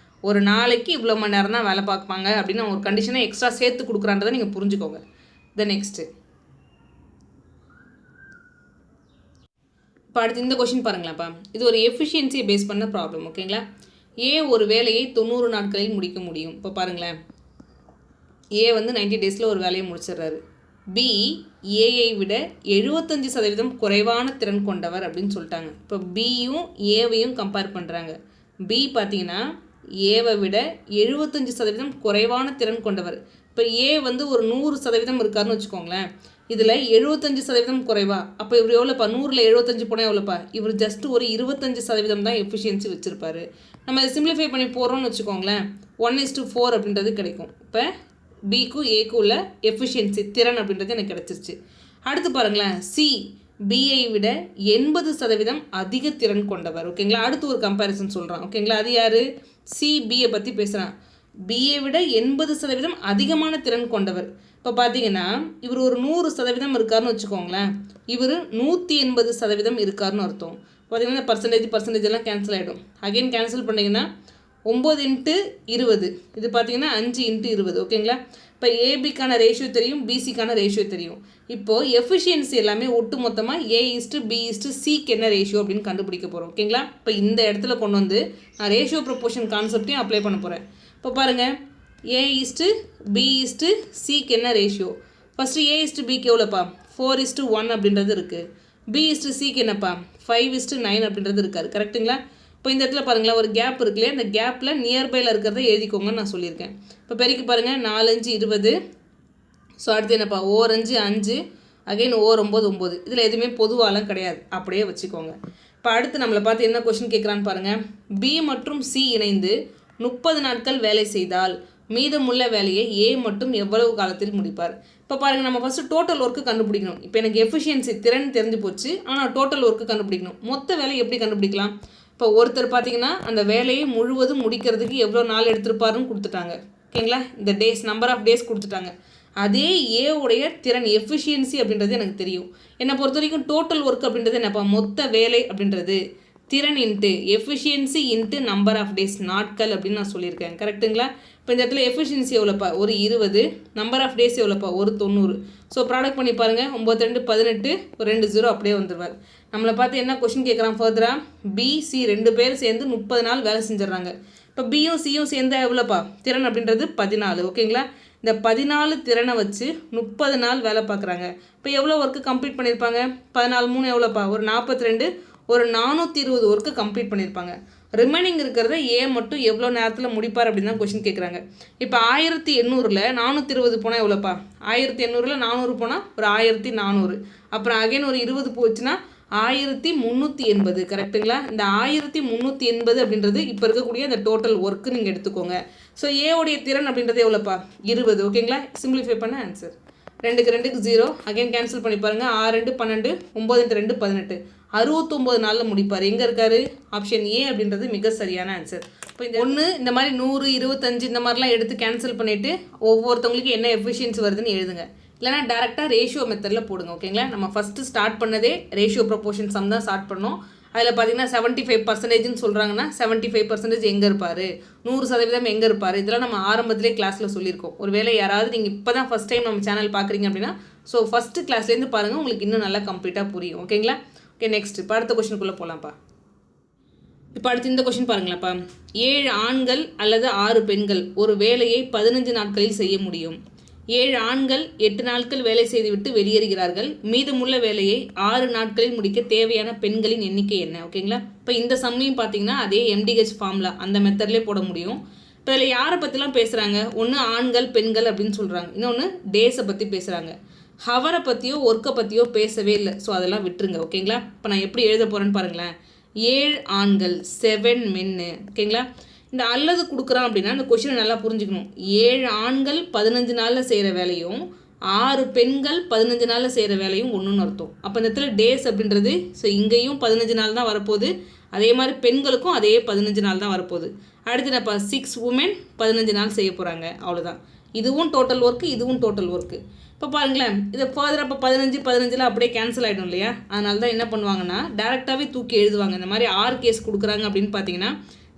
ஒரு நாளைக்கு இவ்வளோ மணி நேரம் தான் வேலை பார்ப்பாங்க அப்படின்னு ஒரு கண்டிஷனை எக்ஸ்ட்ரா சேர்த்து கொடுக்குறான்றதை நீங்கள் புரிஞ்சுக்கோங்க. நெக்ஸ்ட்டு இப்போ அடுத்து இந்த கொஷின் பாருங்களேன்ப்பா. இது ஒரு எஃபிஷியன்சியை பேஸ் பண்ண ப்ராப்ளம். ஓகேங்களா, ஏ ஒரு வேலையை 90 நாட்களில் முடிக்க முடியும். இப்போ பாருங்களேன், ஏ வந்து 90 டேஸில் ஒரு வேலையை முடிச்சிடுறாரு. பி ஏஐ விட 75% குறைவான திறன் கொண்டவர் அப்படின்னு சொல்லிட்டாங்க. இப்போ பியும் ஏவையும் கம்பேர் பண்ணுறாங்க. பி பார்த்தீங்கன்னா ஏவை விட 75% குறைவான திறன் கொண்டவர். இப்போ ஏ வந்து ஒரு 100% இருக்காருன்னு வச்சுக்கோங்களேன். இதில் 75% குறைவா, அப்போ இவர் எவ்வளோப்பா, 100ல் 75 போனால் எவ்வளோப்பா, இவர் ஜஸ்ட் ஒரு 25% தான் எஃபிஷியன்சி வச்சுருப்பாரு. நம்ம இதை சிம்பிளிஃபை பண்ணி போகிறோம்னு வச்சுக்கோங்களேன், 1:4 அப்படின்றது கிடைக்கும். இப்போ பிக்கும் ஏக்கும் உள்ள எஃபிஷியன்சி திறன் அப்படின்றது எனக்கு கிடச்சிருச்சு. அடுத்து பாருங்களேன், சி பிஐ விட 80% அதிக திறன் கொண்டவர். ஓகேங்களா, அடுத்து ஒரு கம்பேரிசன் சொல்கிறான். ஓகேங்களா, அது யார், சி பியை பற்றி பேசுகிறான். பிஏ விட 80% அதிகமான திறன் கொண்டவர். இப்போ பார்த்தீங்கன்னா இவர் ஒரு 100% இருக்காருன்னு வச்சுக்கோங்களேன், இவர் 180% இருக்காருன்னு அர்த்தம். பார்த்தீங்கன்னா பர்சன்டேஜ் எல்லாம் கேன்சல் ஆகிடும். அகைன் கேன்சல் பண்ணிங்கன்னா 9 × 20, இது பார்த்தீங்கன்னா 5 × 20. ஓகேங்களா, இப்போ ஏபிக்கான ரேஷியோ தெரியும், பிசிக்கான ரேஷியோ தெரியும். இப்போது எஃபிஷியன்சி எல்லாமே ஒட்டு மொத்தமாக A:B:Cக்கு என்ன ரேஷியோ அப்படின்னு கண்டுபிடிக்க போகிறோம். ஓகேங்களா, இப்போ இந்த இடத்துல கொண்டு வந்து நான் ரேஷியோ ப்ரொபோர்ஷன் கான்செப்டையும் அப்ளை பண்ண போகிறேன். இப்போ பாருங்கள், A:B:Cக்கு என்ன ரேஷியோ, ஃபஸ்ட்டு A:Bக்கு எவ்வளோப்பா, 4:1 அப்படின்றது இருக்குது. B:Cக்கு என்னப்பா, 5:9 அப்படின்றது இருக்காரு. கரெக்டுங்களா, இப்போ இந்த இடத்துல பாருங்களேன், ஒரு கேப் இருக்கு இல்லையா, இந்த கேப்பில் நியர்பையில் இருக்கிறத எழுதிக்கோங்கன்னு நான் சொல்லியிருக்கேன். இப்போ பெருக்கி பாருங்கள், 4 5 20. ஸோ அடுத்து என்னப்பா, 1 5 5, அகைன் 1 9 9. இதில் எதுவுமே பொதுவாலாம் கிடையாது, அப்படியே வச்சுக்கோங்க. இப்போ அடுத்து நம்மளை பார்த்து என்ன கொஷின் கேட்குறான்னு பாருங்கள். பி மற்றும் சி இணைந்து 30 நாட்கள் வேலை செய்தால் மீதமுள்ள வேலையை ஏ மட்டும் எவ்வளவு காலத்தில் முடிப்பார். இப்போ பாருங்கள், நம்ம ஃபஸ்ட்டு டோட்டல் ஒர்க்கு கண்டுபிடிக்கணும். இப்போ எனக்கு எஃபிஷியன்சி திறன் தெரிஞ்சு போச்சு, ஆனால் டோட்டல் ஒர்க்கு கண்டுபிடிக்கணும். மொத்த வேலையை எப்படி கண்டுபிடிக்கலாம், இப்போ ஒருத்தர் பார்த்தீங்கன்னா அந்த வேலையை முழுவதும் முடிக்கிறதுக்கு எவ்வளோ நாள் எடுத்திருப்பாருன்னு கொடுத்துட்டாங்க. ஓகேங்களா, இந்த டேஸ் நம்பர் ஆஃப் டேஸ் கொடுத்துட்டாங்க. அதே ஏவுடைய திறன் எஃபிஷியன்சி அப்படின்றது எனக்கு தெரியும். என்னை பொறுத்த வரைக்கும் டோட்டல் ஒர்க் அப்படின்றது என்னப்பா, மொத்த வேலை அப்படின்றது திறன் into efficiency into number of days, நாட்கள் அப்படின்னு நான் சொல்லியிருக்கேன். கரெக்டுங்களா, இப்போ இந்த இடத்துல எஃபிஷியன்சி எவ்வளோப்பா, ஒரு 20. நம்பர் ஆஃப் டேஸ் எவ்வளோப்பா, ஒரு 90. ஸோ ப்ராடக்ட் பண்ணி பாருங்கள், 9 2 18, ஒரு 2 0 அப்படியே வந்துடுவார். நம்மளை பார்த்து என்ன கொஷின் கேட்குறான் ஃபர்தராக, பிசி 2 பேர் சேர்ந்து 30 நாள் வேலை செஞ்சிடறாங்க. இப்போ பியும் சியும் சேர்ந்தா எவ்வளோப்பா, திறன் அப்படின்றது 14. ஓகேங்களா, இந்த 14 திறனை வச்சு 30 நாள் வேலை பார்க்குறாங்க. இப்போ எவ்வளோ ஒர்க்கு கம்ப்ளீட் பண்ணியிருப்பாங்க, 14 3 எவ்வளோப்பா, ஒரு 42, ஒரு 420 ஒர்க்கு கம்ப்ளீட் பண்ணியிருப்பாங்க. ரிமைனிங் இருக்கிறத ஏ மட்டும் எவ்வளோ நேரத்தில் முடிப்பார் அப்படின்னு தான் கொஷின் கேட்குறாங்க. இப்போ 1800ல் 420 போனால் எவ்வளோப்பா, 1800ல் 400 போனால் ஒரு 1400. அப்புறம் அகைன் ஒரு 20 போச்சுன்னா 1380. கரெக்டுங்களா, இந்த 1380 அப்படின்றது இப்போ இருக்கக்கூடிய அந்த டோட்டல் ஒர்க்கு நீங்கள் எடுத்துக்கோங்க. ஸோ ஏவுடைய திறன் அப்படின்றது எவ்வளோப்பா, 20. ஓகேங்களா, சிம்பிளிஃபை பண்ண ஆன்சர் 2க்கு 2க்கு 0. அகைன் கேன்சல் பண்ணி பாருங்கள், 6 2 12, 9 2 18, 69 நாளில் முடிப்பார். எங்கே இருக்கார், ஆப்ஷன் ஏ அப்படின்றது மிக சரியான ஆன்சர். இப்போ இந்த ஒன்று இந்த மாதிரி 100 25 இந்த மாதிரிலாம் எடுத்து கேன்சல் பண்ணிவிட்டு ஒவ்வொருத்தவங்களுக்கு என்ன எஃபிஷியன்சி வருதுன்னு எழுதுங்க. இல்லைனா டேரெக்டாக ரேஷியோ மெத்தடில் போடுங்க. ஓகேங்களா, நம்ம ஃபஸ்ட்டு ஸ்டார்ட் பண்ணதே ரேஷியோ ப்ரொபோர்ஷன் சம் தான் ஸ்டார்ட் பண்ணோம். அதில் பார்த்தீங்கன்னா 75% சொல்கிறாங்கன்னா 75% எங்கே இருப்பார், 100% எங்கே இருப்பார், இதெல்லாம் நம்ம ஆரம்பத்திலே கிளாஸில் சொல்லியிருக்கோம். ஒருவேளை யாராவது நீங்கள் இப்போ தான் ஃபஸ்ட் டைம் நம்ம சேனல் பார்க்குறீங்க அப்படின்னா ஸோ ஃபஸ்ட்டு கிளாஸ்லேருந்து பாருங்கள், உங்களுக்கு இன்னும் நல்லா கம்ப்ளீட்டாக புரியும். ஓகேங்களா? ஓகே, நெக்ஸ்ட் இப்போ அடுத்த கொஷனுக்குள்ளே போகலாம்ப்பா. இப்போ அடுத்து இந்த கொஷின் பாருங்களேன்ப்பா. 7 ஆண்கள் அல்லது 6 பெண்கள் ஒரு வேலையை 15 நாட்களில் செய்ய முடியும். 7 ஆண்கள் 8 நாட்கள் வேலை செய்துவிட்டு வெளியேறுகிறார்கள். மீதமுள்ள வேலையை 6 நாட்களில் முடிக்க தேவையான பெண்களின் எண்ணிக்கை என்ன? ஓகேங்களா? இப்போ இந்த சம்மையும் பார்த்தீங்கன்னா அதே MDH ஃபார்முலா அந்த மெத்தட்லேயே போட முடியும். இப்போ இதில் யாரை பற்றிலாம் பேசுகிறாங்க? ஒன்று ஆண்கள் பெண்கள் அப்படின்னு சொல்கிறாங்க, இன்னொன்று டேஸை பற்றி பேசுகிறாங்க. ஹவரை பற்றியோ ஒர்க்கை பற்றியோ பேசவே இல்லை. ஸோ அதெல்லாம் விட்டுருங்க. ஓகேங்களா? இப்போ நான் எப்படி எழுத போகிறேன்னு பாருங்களேன். 7 ஆண்கள் 7 மென்னு. ஓகேங்களா? இந்த அல்லது கொடுக்குறான் அப்படின்னா இந்த கொஷினை நல்லா புரிஞ்சுக்கணும். 7 ஆண்கள் 15 நாளில் செய்கிற வேலையும் 6 பெண்கள் 15 நாளில் செய்கிற வேலையும் ஒன்றுன்னு அர்த்தம். அப்போ இந்த இடத்துல டேஸ் அப்படின்றது ஸோ இங்கேயும் 15 நாள் தான் வரப்போகுது, அதே மாதிரி பெண்களுக்கும் அதே 15 நாள் தான் வரப்போகுது. அடுத்து என்னப்பா 6 உமன் 15 நாள் செய்ய போகிறாங்க, அவ்வளோதான். இதுவும் டோட்டல் ஒர்க்கு, இதுவும் டோட்டல் ஒர்க்கு. இப்போ பாருங்களேன், இதை ஃபர்தர் அப்போ 15 அப்படியே கேன்சல் ஆகிடும் இல்லையா? அதனால தான் என்ன பண்ணுவாங்கன்னா டேரெக்டாகவே தூக்கி எழுதுவாங்க. இந்த மாதிரி 6 கேஸ் கொடுக்குறாங்க அப்படின்னு பார்த்தீங்கன்னா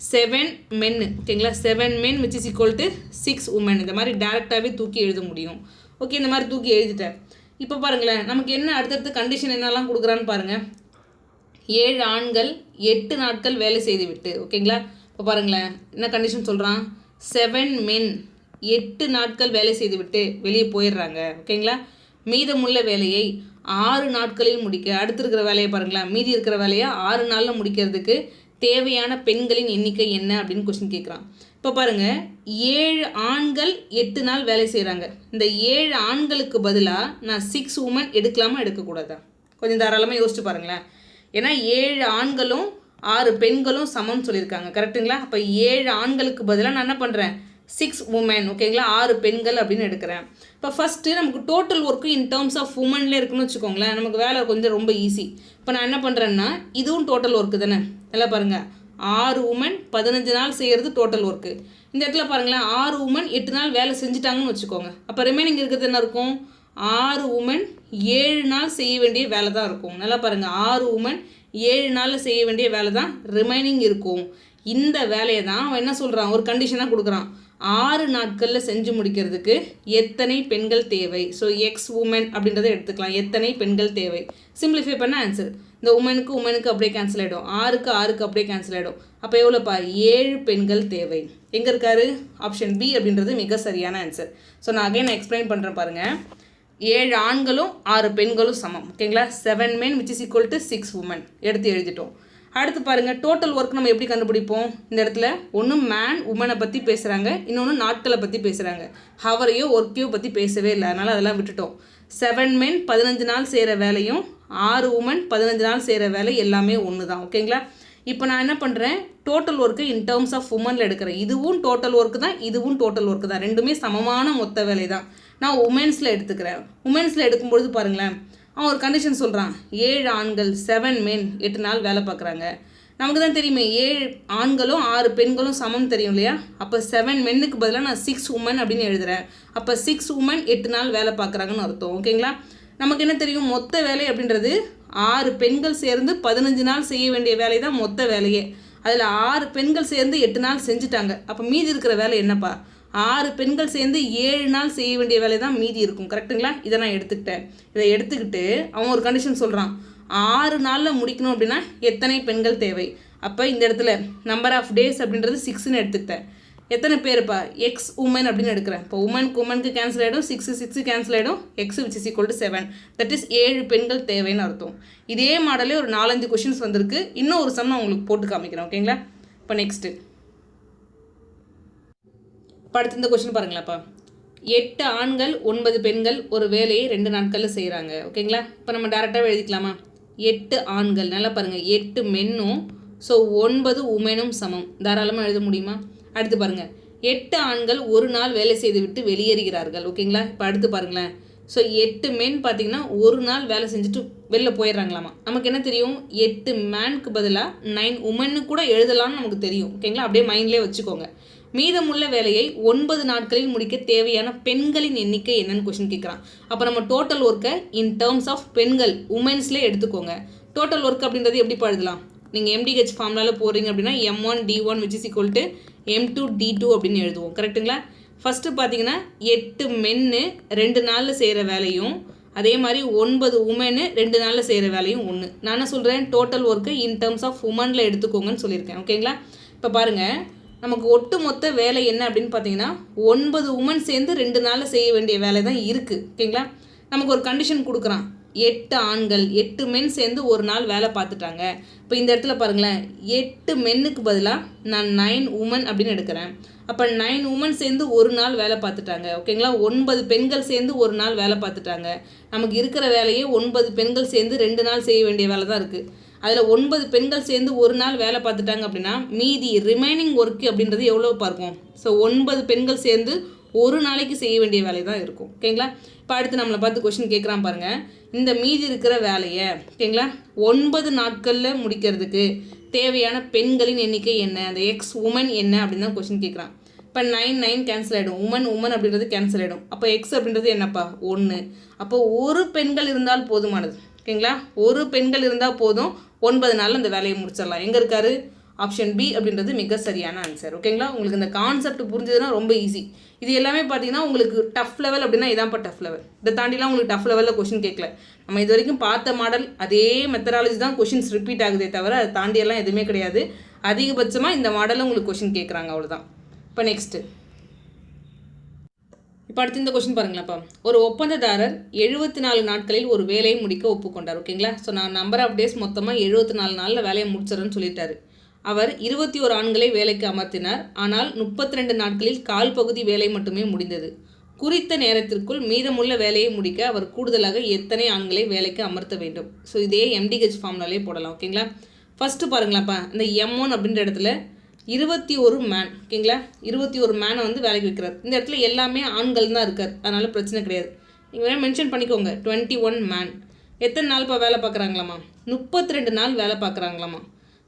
7 men. ஓகேங்களா? 7 men which is equal to 6 women. இந்த மாதிரி டேரெக்டாகவே தூக்கி எழுத முடியும். ஓகே, இந்த மாதிரி தூக்கி எழுதிட்டேன். இப்போ பாருங்களேன், நமக்கு என்ன அடுத்தடுத்து கண்டிஷன் என்னெல்லாம் கொடுக்குறான்னு பாருங்கள். 7 ஆண்கள் 8 நாட்கள் வேலை செய்து விட்டு. ஓகேங்களா? இப்போ பாருங்களேன், என்ன கண்டிஷன் சொல்கிறான்? 7 men 8 நாட்கள் வேலை செய்துவிட்டு வெளியே போயிடுறாங்க. ஓகேங்களா? மீதமுள்ள வேலையை 6 நாட்களில் முடிக்க, அடுத்து இருக்கிற வேலையை பாருங்களேன், மீதி இருக்கிற வேலையை 6 நாளில் முடிக்கிறதுக்கு தேவையான பெண்களின் எண்ணிக்கை என்ன அப்படின்னு கொஸ்டின் கேட்குறான். இப்போ பாருங்கள், 7 ஆண்கள் 8 நாள் வேலை செய்கிறாங்க. இந்த 7 ஆண்களுக்கு பதிலாக நான் 6 உமன் எடுக்கலாமா எடுக்கக்கூடாதா? கொஞ்சம் தாராளமாக யோசிச்சு பாருங்களேன். ஏன்னா 7 ஆண்களும் 6 பெண்களும் சமம்னு சொல்லியிருக்காங்க, கரெக்டுங்களா? அப்போ 7 ஆண்களுக்கு பதிலாக நான் என்ன பண்ணுறேன்? 6 உமன். ஓகேங்களா? 6 பெண்கள் அப்படின்னு எடுக்கிறேன். இப்போ ஃபஸ்ட்டு நமக்கு total work in terms of உமன்லேயே இருக்குன்னு வச்சுக்கோங்களேன், நமக்கு வேலை கொஞ்சம் ரொம்ப ஈஸி. இப்போ நான் என்ன பண்ணுறேன்னா இதுவும் டோட்டல் ஒர்க்கு தானே, எல்லாம் பாருங்கள். 6 உமன் 15 நாள் செய்கிறது டோட்டல் ஒர்க்கு. இந்த இடத்துல பாருங்களேன், 6 உமன் 8 நாள் வேலை செஞ்சுட்டாங்கன்னு வச்சுக்கோங்க. அப்போ ரிமைனிங் இருக்கிறது என்ன இருக்கும்? 6 உமன் 7 நாள் செய்ய வேண்டிய வேலை தான் இருக்கும். நல்லா பாருங்கள், 6 உமன் 7 நாளில் செய்ய வேண்டிய வேலை தான் ரிமைனிங் இருக்கும். இந்த வேலையை தான் அவன் என்ன சொல்கிறான், ஒரு கண்டிஷனாக கொடுக்குறான். 6 நாட்களில் செஞ்சு முடிக்கிறதுக்கு எத்தனை பெண்கள் தேவை? ஸோ எக்ஸ் உமன் அப்படின்றத எடுத்துக்கலாம். எத்தனை பெண்கள் தேவை? சிம்பிளிஃபை பண்ண ஆன்சர். இந்த உமனுக்கு அப்படியே கேன்சல் ஆகிடும், 6க்கு அப்படியே கேன்சல் ஆகிடும். அப்போ எவ்வளோப்பா? 7 பெண்கள் தேவை. எங்கே இருக்காரு? ஆப்ஷன் பி அப்படின்றது மிக சரியான ஆன்சர். ஸோ நான் அகைன் எக்ஸ்பிளைன் பண்ணுறேன் பாருங்கள். 7 ஆண்களும் 6 பெண்களும் சமம். ஓகேங்களா? 7 men which is equal to 6 women எடுத்து எழுதிட்டோம். அடுத்து பாருங்கள், டோட்டல் ஒர்க் நம்ம எப்படி கண்டுபிடிப்போம்? இந்த இடத்துல ஒன்று மேன் உமனை பற்றி பேசுகிறாங்க, இன்னொன்று நாட்களை பற்றி பேசுகிறாங்க. ஹவரையோ ஒர்க்கையோ பற்றி பேசவே இல்லை, அதனால் அதெல்லாம் விட்டுட்டோம். 7 men 15 நாள் செய்கிற வேலையும் 6 உமன் 15 நாள் செய்கிற வேலை எல்லாமே ஒன்று தான். ஓகேங்களா? இப்போ நான் என்ன பண்ணுறேன், total work in terms of உமனில் எடுக்கிறேன். இதுவும் டோட்டல் ஒர்க்கு தான், இதுவும் டோட்டல் ஒர்க்கு தான், ரெண்டுமே சமமான மொத்த வேலை தான். நான் உமன்ஸில் எடுத்துக்கிறேன். உமன்ஸில் எடுக்கும்பொழுது பாருங்களேன், அவன் ஒரு கண்டிஷன் சொல்கிறான். 7 ஆண்கள் 7 men 8 நாள் வேலை பார்க்குறாங்க. நமக்கு தான் தெரியுமே 7 ஆண்களும் 6 பெண்களும் சமம் தெரியும் இல்லையா? அப்போ 7 menக்கு பதிலாக நான் 6 உமன் அப்படின்னு எழுதுகிறேன். அப்போ 6 உமன் 8 நாள் வேலை பார்க்குறாங்கன்னு அர்த்தம். ஓகேங்களா? நமக்கு என்ன தெரியும், மொத்த வேலை அப்படின்றது 6 பெண்கள் சேர்ந்து 15 நாள் செய்ய வேண்டிய வேலை தான் மொத்த வேலையே. அதில் 6 பெண்கள் சேர்ந்து 8 நாள் செஞ்சுட்டாங்க. அப்போ மீதி இருக்கிற வேலை என்னப்பா? 6 பெண்கள் சேர்ந்து 7 நாள் செய்ய வேண்டிய வேலை தான் மீதி இருக்கும். கரெக்டுங்களா? இதை நான் எடுத்துக்கிட்டேன். இதை எடுத்துக்கிட்டு அவன் ஒரு கண்டிஷன் சொல்கிறான். 6 நாளில் முடிக்கணும் அப்படின்னா எத்தனை பெண்கள் தேவை? அப்போ இந்த இடத்துல நம்பர் ஆஃப் டேஸ் அப்படின்றது 6ன்னு எடுத்துக்கிட்டேன். எத்தனை பேருப்பா? எக்ஸ் உமன் அப்படின்னு எடுக்கிறேன். இப்போ உமனுக்கு கேன்சல் ஆகிடும், 6 கேன்சல் ஆகிடும், X which is equal to 7. That is 7 பெண்கள் தேவைன்னு அர்த்தம். இதே மாடலே ஒரு 4-5 கொஷின்ஸ் வந்திருக்கு. இன்னும் ஒரு சம் நான் உங்களுக்கு போட்டு காமிக்கிறேன். ஓகேங்களா? இப்போ நெக்ஸ்ட்டு அடுத்து இந்த கொஸ்டின் பாருங்களாப்பா. 8 ஆண்கள் 9 பெண்கள் ஒரு வேலையை 2 நாட்களில் செய்கிறாங்க. ஓகேங்களா? இப்போ நம்ம டேரெக்டாகவே எழுதிக்கலாமா? 8 ஆண்கள், நல்லா பாருங்கள், 8 மென்னும் ஸோ 9 உமனும் சமம். தாராளமாக எழுத முடியுமா? அடுத்து பாருங்கள், 8 ஆண்கள் ஒரு நாள் வேலை செய்துவிட்டு வெளியேறுகிறார்கள். ஓகேங்களா? இப்போ அடுத்து பாருங்களேன். ஸோ 8 men பார்த்தீங்கன்னா ஒரு நாள் வேலை செஞ்சுட்டு வெளில போயிடுறாங்களாமா. நமக்கு என்ன தெரியும், 8 மேனுக்கு பதிலாக 9 உமன்னு கூட எழுதலாம்னு நமக்கு தெரியும். ஓகேங்களா? அப்படியே மைண்ட்லேயே வச்சுக்கோங்க. மீதமுள்ள வேலையை 9 நாட்களில் முடிக்க தேவையான பெண்களின் எண்ணிக்கை என்னன்னு கொஸ்டின் கேட்குறான். அப்போ நம்ம டோட்டல் ஒர்க்கை இன் டேர்ம்ஸ் ஆஃப் பெண்கள் உமன்ஸ்லேயே எடுத்துக்கோங்க. டோட்டல் ஒர்க் அப்படின்றது எப்படி எழுதலாம்? நீங்கள் MDH ஃபார்முலாவில் போடுறீங்க அப்படின்னா M1D1 which is equal to M2D2 அப்படின்னு எழுதுவோம். கரெக்டுங்களா? ஃபஸ்ட்டு பார்த்தீங்கன்னா 8 மென்னு 2 நாளில் செய்கிற வேலையும் அதே மாதிரி 9 உமனு 2 நாளில் செய்கிற வேலையும் ஒன்று. நான் என்ன சொல்கிறேன், total work in terms of உமனில் எடுத்துக்கோங்கன்னு சொல்லியிருக்கேன். ஓகேங்களா? இப்போ பாருங்கள், நமக்கு ஒட்டு மொத்த வேலை என்ன அப்படின்னு பார்த்தீங்கன்னா 9 உமன் சேர்ந்து 2 நாளில் செய்ய வேண்டிய வேலை தான் இருக்குது. ஓகேங்களா? நமக்கு ஒரு கண்டிஷன் கொடுக்குறான், 8 ஆண்கள் 8 மென் சேர்ந்து ஒரு நாள் வேலை பார்த்துட்டாங்க. இப்போ இந்த இடத்துல பாருங்களேன், 8 மென்னுக்கு பதிலாக நான் 9 உமன் அப்படின்னு எடுக்கிறேன். அப்போ 9 உமன் சேர்ந்து ஒரு நாள் வேலை பார்த்துட்டாங்க. ஓகேங்களா? 9 பெண்கள் சேர்ந்து ஒரு நாள் வேலை பார்த்துட்டாங்க. நமக்கு இருக்கிற வேலையே 9 பெண்கள் சேர்ந்து 2 நாள் செய்ய வேண்டிய வேலை தான் இருக்குது. அதில் 9 பெண்கள் சேர்ந்து ஒரு நாள் வேலை பார்த்துட்டாங்க அப்படின்னா மீதி ரிமைனிங் ஒர்க்கு அப்படின்றது எவ்வளோ பார்க்கும். ஸோ 9 பெண்கள் சேர்ந்து ஒரு நாளைக்கு செய்ய வேண்டிய வேலை தான் இருக்கும். ஓகேங்களா? இப்போ அடுத்து நம்மளை பார்த்து கொஸ்டின் கேட்குறான் பாருங்கள், இந்த மீதி இருக்கிற வேலையை ஓகேங்களா 9 நாட்களில் முடிக்கிறதுக்கு தேவையான பெண்களின் எண்ணிக்கை என்ன, அந்த எக்ஸ் உமன் என்ன அப்படின்னு தான் கொஸ்டின் கேட்குறான். இப்போ 9 கேன்சல் ஆகிடும், உமன் அப்படின்றது கேன்சல் ஆகிடும். அப்போ எக்ஸ் அப்படின்றது என்னப்பா 1. அப்போ ஒரு பெண்கள் இருந்தால் போதுமானது. ஓகேங்களா? ஒரு பெண்கள் இருந்தால் போதும், 9 நாளில் அந்த வேலையை முடிச்சிடலாம். எங்கே இருக்காரு, ஆப்ஷன் பி அப்படின்றது மிக சரியான ஆன்சர். ஓகேங்களா? உங்களுக்கு இந்த கான்செப்ட் புரிஞ்சதுன்னா ரொம்ப ஈஸி. இது எல்லாமே பார்த்தீங்கன்னா உங்களுக்கு டஃப் லெவல் அப்படின்னா இதான்ப்பா டஃப் லெவல். இதை தாண்டிலாம் உங்களுக்கு டஃப் லெவலில் கொஷின் கேட்கல. நம்ம இது வரைக்கும் பார்த்த மாடல் அதே மெத்தடாலஜி தான் கொஷின்ஸ் ரிப்பீட் ஆகுதே தவிர அதை தாண்டியெல்லாம் எதுவுமே கிடையாது. அதிகபட்சமாக இந்த மாடலில் உங்களுக்கு கொஷின் கேட்குறாங்க, அவ்வளோதான். இப்போ நெக்ஸ்ட்டு, இப்போ அடுத்து இந்த கொஸ்டின் பாருங்களேன்ப்பா. ஒரு ஒப்பந்ததாரர் 74 நாட்களில் ஒரு வேலையை முடிக்க ஒப்புக்கொண்டார். ஓகேங்களா? ஸோ நான் நம்பர் ஆஃப் டேஸ் மொத்தமாக 74 நாளில் வேலையை முடிச்சிடறேன்னு சொல்லிட்டாரு. அவர் 21 ஆண்களை வேலைக்கு அமர்த்தினார். ஆனால் 32 நாட்களில் கால் பகுதி வேலை மட்டுமே முடிந்தது. குறித்த நேரத்திற்குள் மீதமுள்ள வேலையை முடிக்க அவர் கூடுதலாக எத்தனை ஆண்களை வேலைக்கு அமர்த்த வேண்டும்? ஸோ இதே MDH ஃபார்முலாலே போடலாம். ஓகேங்களா? ஃபஸ்ட்டு பாருங்களாப்பா, இந்த M1 அப்படின்ற இடத்துல 21 மேன். ஓகேங்களா? 21 மேனை வந்து வேலைக்கு வைக்கிறார். இந்த இடத்துல எல்லாமே ஆண்கள் தான் இருக்கார், அதனால் பிரச்சனை கிடையாது. நீங்கள் வேணால் மென்ஷன் பண்ணிக்கோங்க, 21 மேன். எத்தனை நாள்ப்பா வேலை பார்க்குறாங்களாமா? 32 நாள் வேலை பார்க்குறாங்களாமா.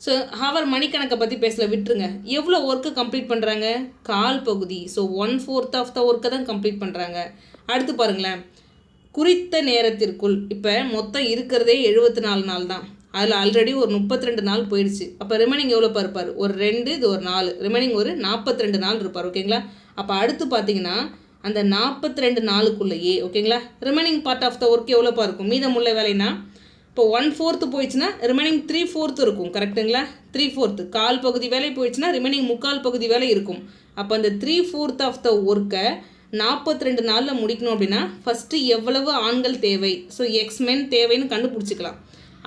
ஸோ ஹவர் மணிக்கணக்கை பற்றி பேசல, விட்டுருங்க. எவ்வளோ ஒர்க்கு கம்ப்ளீட் பண்ணுறாங்க? கால் பகுதி. ஸோ 1/4 ஆஃப் த ஒர்க்கை தான் கம்ப்ளீட் பண்ணுறாங்க. அடுத்து பாருங்களேன், குறித்த நேரத்திற்குள். இப்போ மொத்தம் இருக்கிறதே 74 நாள் தான். அதில் ஆல்ரெடி ஒரு 32 நாள் போயிடுச்சு. அப்போ ரிமைனிங் எவ்வளோ இருப்பார்? ஒரு 2, இது ஒரு 4, ரிமைனிங் ஒரு 42 நாள் இருப்பார். ஓகேங்களா? அப்போ அடுத்து பார்த்தீங்கன்னா அந்த 42 நாளுக்குள்ளேயே ஓகேங்களா remaining part of the work எவ்வளோப்பா இருக்கும்? மீதமுள்ள வேலைனா இப்போ 1/4 போயிடுச்சுன்னா ரிமைனிங் 3/4 இருக்கும். கரெக்டுங்களா? 3/4 கால் பகுதி வேலை போயிடுச்சுன்னா ரிமைனிங் முக்கால் பகுதி வேலை இருக்கும். அப்போ அந்த 3/4 ஆஃப் த ஒர்க்கை 42 நாளில் முடிக்கணும் அப்படின்னா ஃபஸ்ட்டு எவ்வளவு ஆண்கள் தேவை, ஸோ எக்ஸ்மென் தேவைன்னு கண்டுபிடிச்சிக்கலாம்.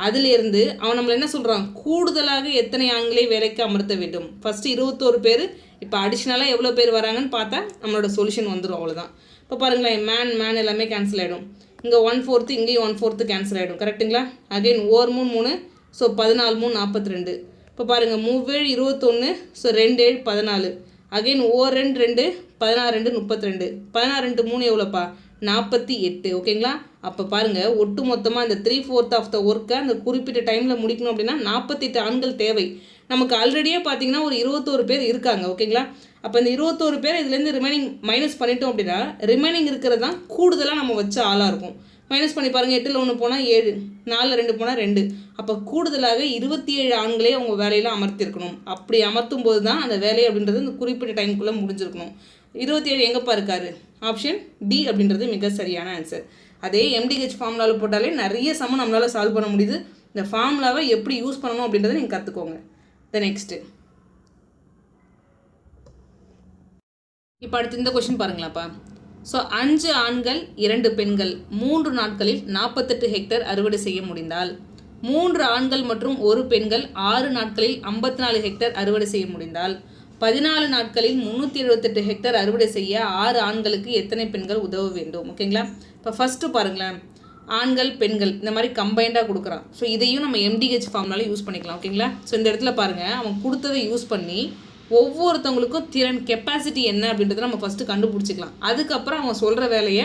அதிலிருந்து அவன் நம்மளை என்ன சொல்கிறான், கூடுதலாக எத்தனை ஆண்களை வேலைக்கு அமர்த்த வேண்டும். ஃபஸ்ட்டு 21 பேர், இப்போ அடிஷ்னலாக எவ்வளோ பேர் வராங்கன்னு பார்த்தா நம்மளோட சொல்யூஷன் வந்துடும். அவ்வளோதான். இப்போ பாருங்களேன், மேன் எல்லாமே கேன்சல் ஆகிடும். இங்கே 1/4, இங்கேயும் 1/4 கேன்சல் ஆகிடும். கரெக்டுங்களா? அகைன் ஓர் 3, ஸோ 14 3 42. இப்போ பாருங்கள், 3 7 21, ஸோ 2 7 14. அகைன் ஓர் 2 2, 16 2 32. 16 3 எவ்வளோப்பா? 48. ஓகேங்களா? அப்போ பாருங்கள், ஒட்டு மொத்தமாக இந்த 3/4 ஆஃப் த ஒர்க்கை அந்த குறிப்பிட்ட டைமில் முடிக்கணும் அப்படின்னா 48 ஆண்கள் தேவை. நமக்கு ஆல்ரெடியே பார்த்தீங்கன்னா ஒரு 21 பேர் இருக்காங்க. ஓகேங்களா? அப்போ இந்த 21 பேர் இதுலேருந்து ரிமைனிங் மைனஸ் பண்ணிட்டோம் அப்படின்னா ரிமைனிங் இருக்கிறது தான் கூடுதலாக நம்ம வச்ச ஆளாக இருக்கும். மைனஸ் பண்ணி பாருங்கள், 8ல் 1 போனால் 7, 4ல் 2 போனால் 2. அப்போ கூடுதலாக 27 ஆண்களே அவங்க வேலையில் அமர்த்திருக்கணும். அப்படி அமர்த்தும் போது தான் அந்த வேலை அப்படின்றது இந்த குறிப்பிட்ட டைமுக்குள்ளே முடிஞ்சிருக்கணும். 27 எங்கேப்பா இருக்காரு? ஆப்ஷன் டி அப்படின்றது மிக சரியான ஆன்சர். அதே MDH ஃபார்முலாவில் போட்டாலே நிறைய சமம் நம்மளால் சால்வ் பண்ண முடியுது. இந்த ஃபார்முலாவை எப்படி யூஸ் பண்ணணும் அப்படின்றத நீங்கள் கற்றுக்கோங்க. நெக்ஸ்ட்டு, இப்போ அடுத்து இந்த கொஸ்டின் பாருங்களாப்பா. ஸோ 5 ஆண்கள் 2 பெண்கள் 3 நாட்களில் 48 ஹெக்டர் அறுவடை செய்ய முடிந்தால் 3 ஆண்கள் மற்றும் 1 பெண்கள் 6 நாட்களில் 54 ஹெக்டர் அறுவடை செய்ய முடிந்தால் 14 நாட்களில் 378 ஹெக்டர் அறுவடை செய்ய 6 ஆண்களுக்கு எத்தனை பெண்கள் உதவ வேண்டும்? ஓகேங்களா? இப்போ ஃபஸ்ட்டு பாருங்களேன், ஆண்கள் பெண்கள் இந்த மாதிரி கம்பைண்டாக கொடுக்குறான். ஸோ இதையும் நம்ம MDH ஃபார்முலாவில் யூஸ் பண்ணிக்கலாம். ஓகேங்களா? ஸோ இந்த இடத்துல பாருங்கள், அவன் கொடுத்ததை யூஸ் பண்ணி ஒவ்வொருத்தவங்களுக்கும் திறன் கெப்பாசிட்டி என்ன அப்படின்றத நம்ம ஃபஸ்ட்டு கண்டுபிடிச்சிக்கலாம். அதுக்கப்புறம் அவன் சொல்கிற வேலையை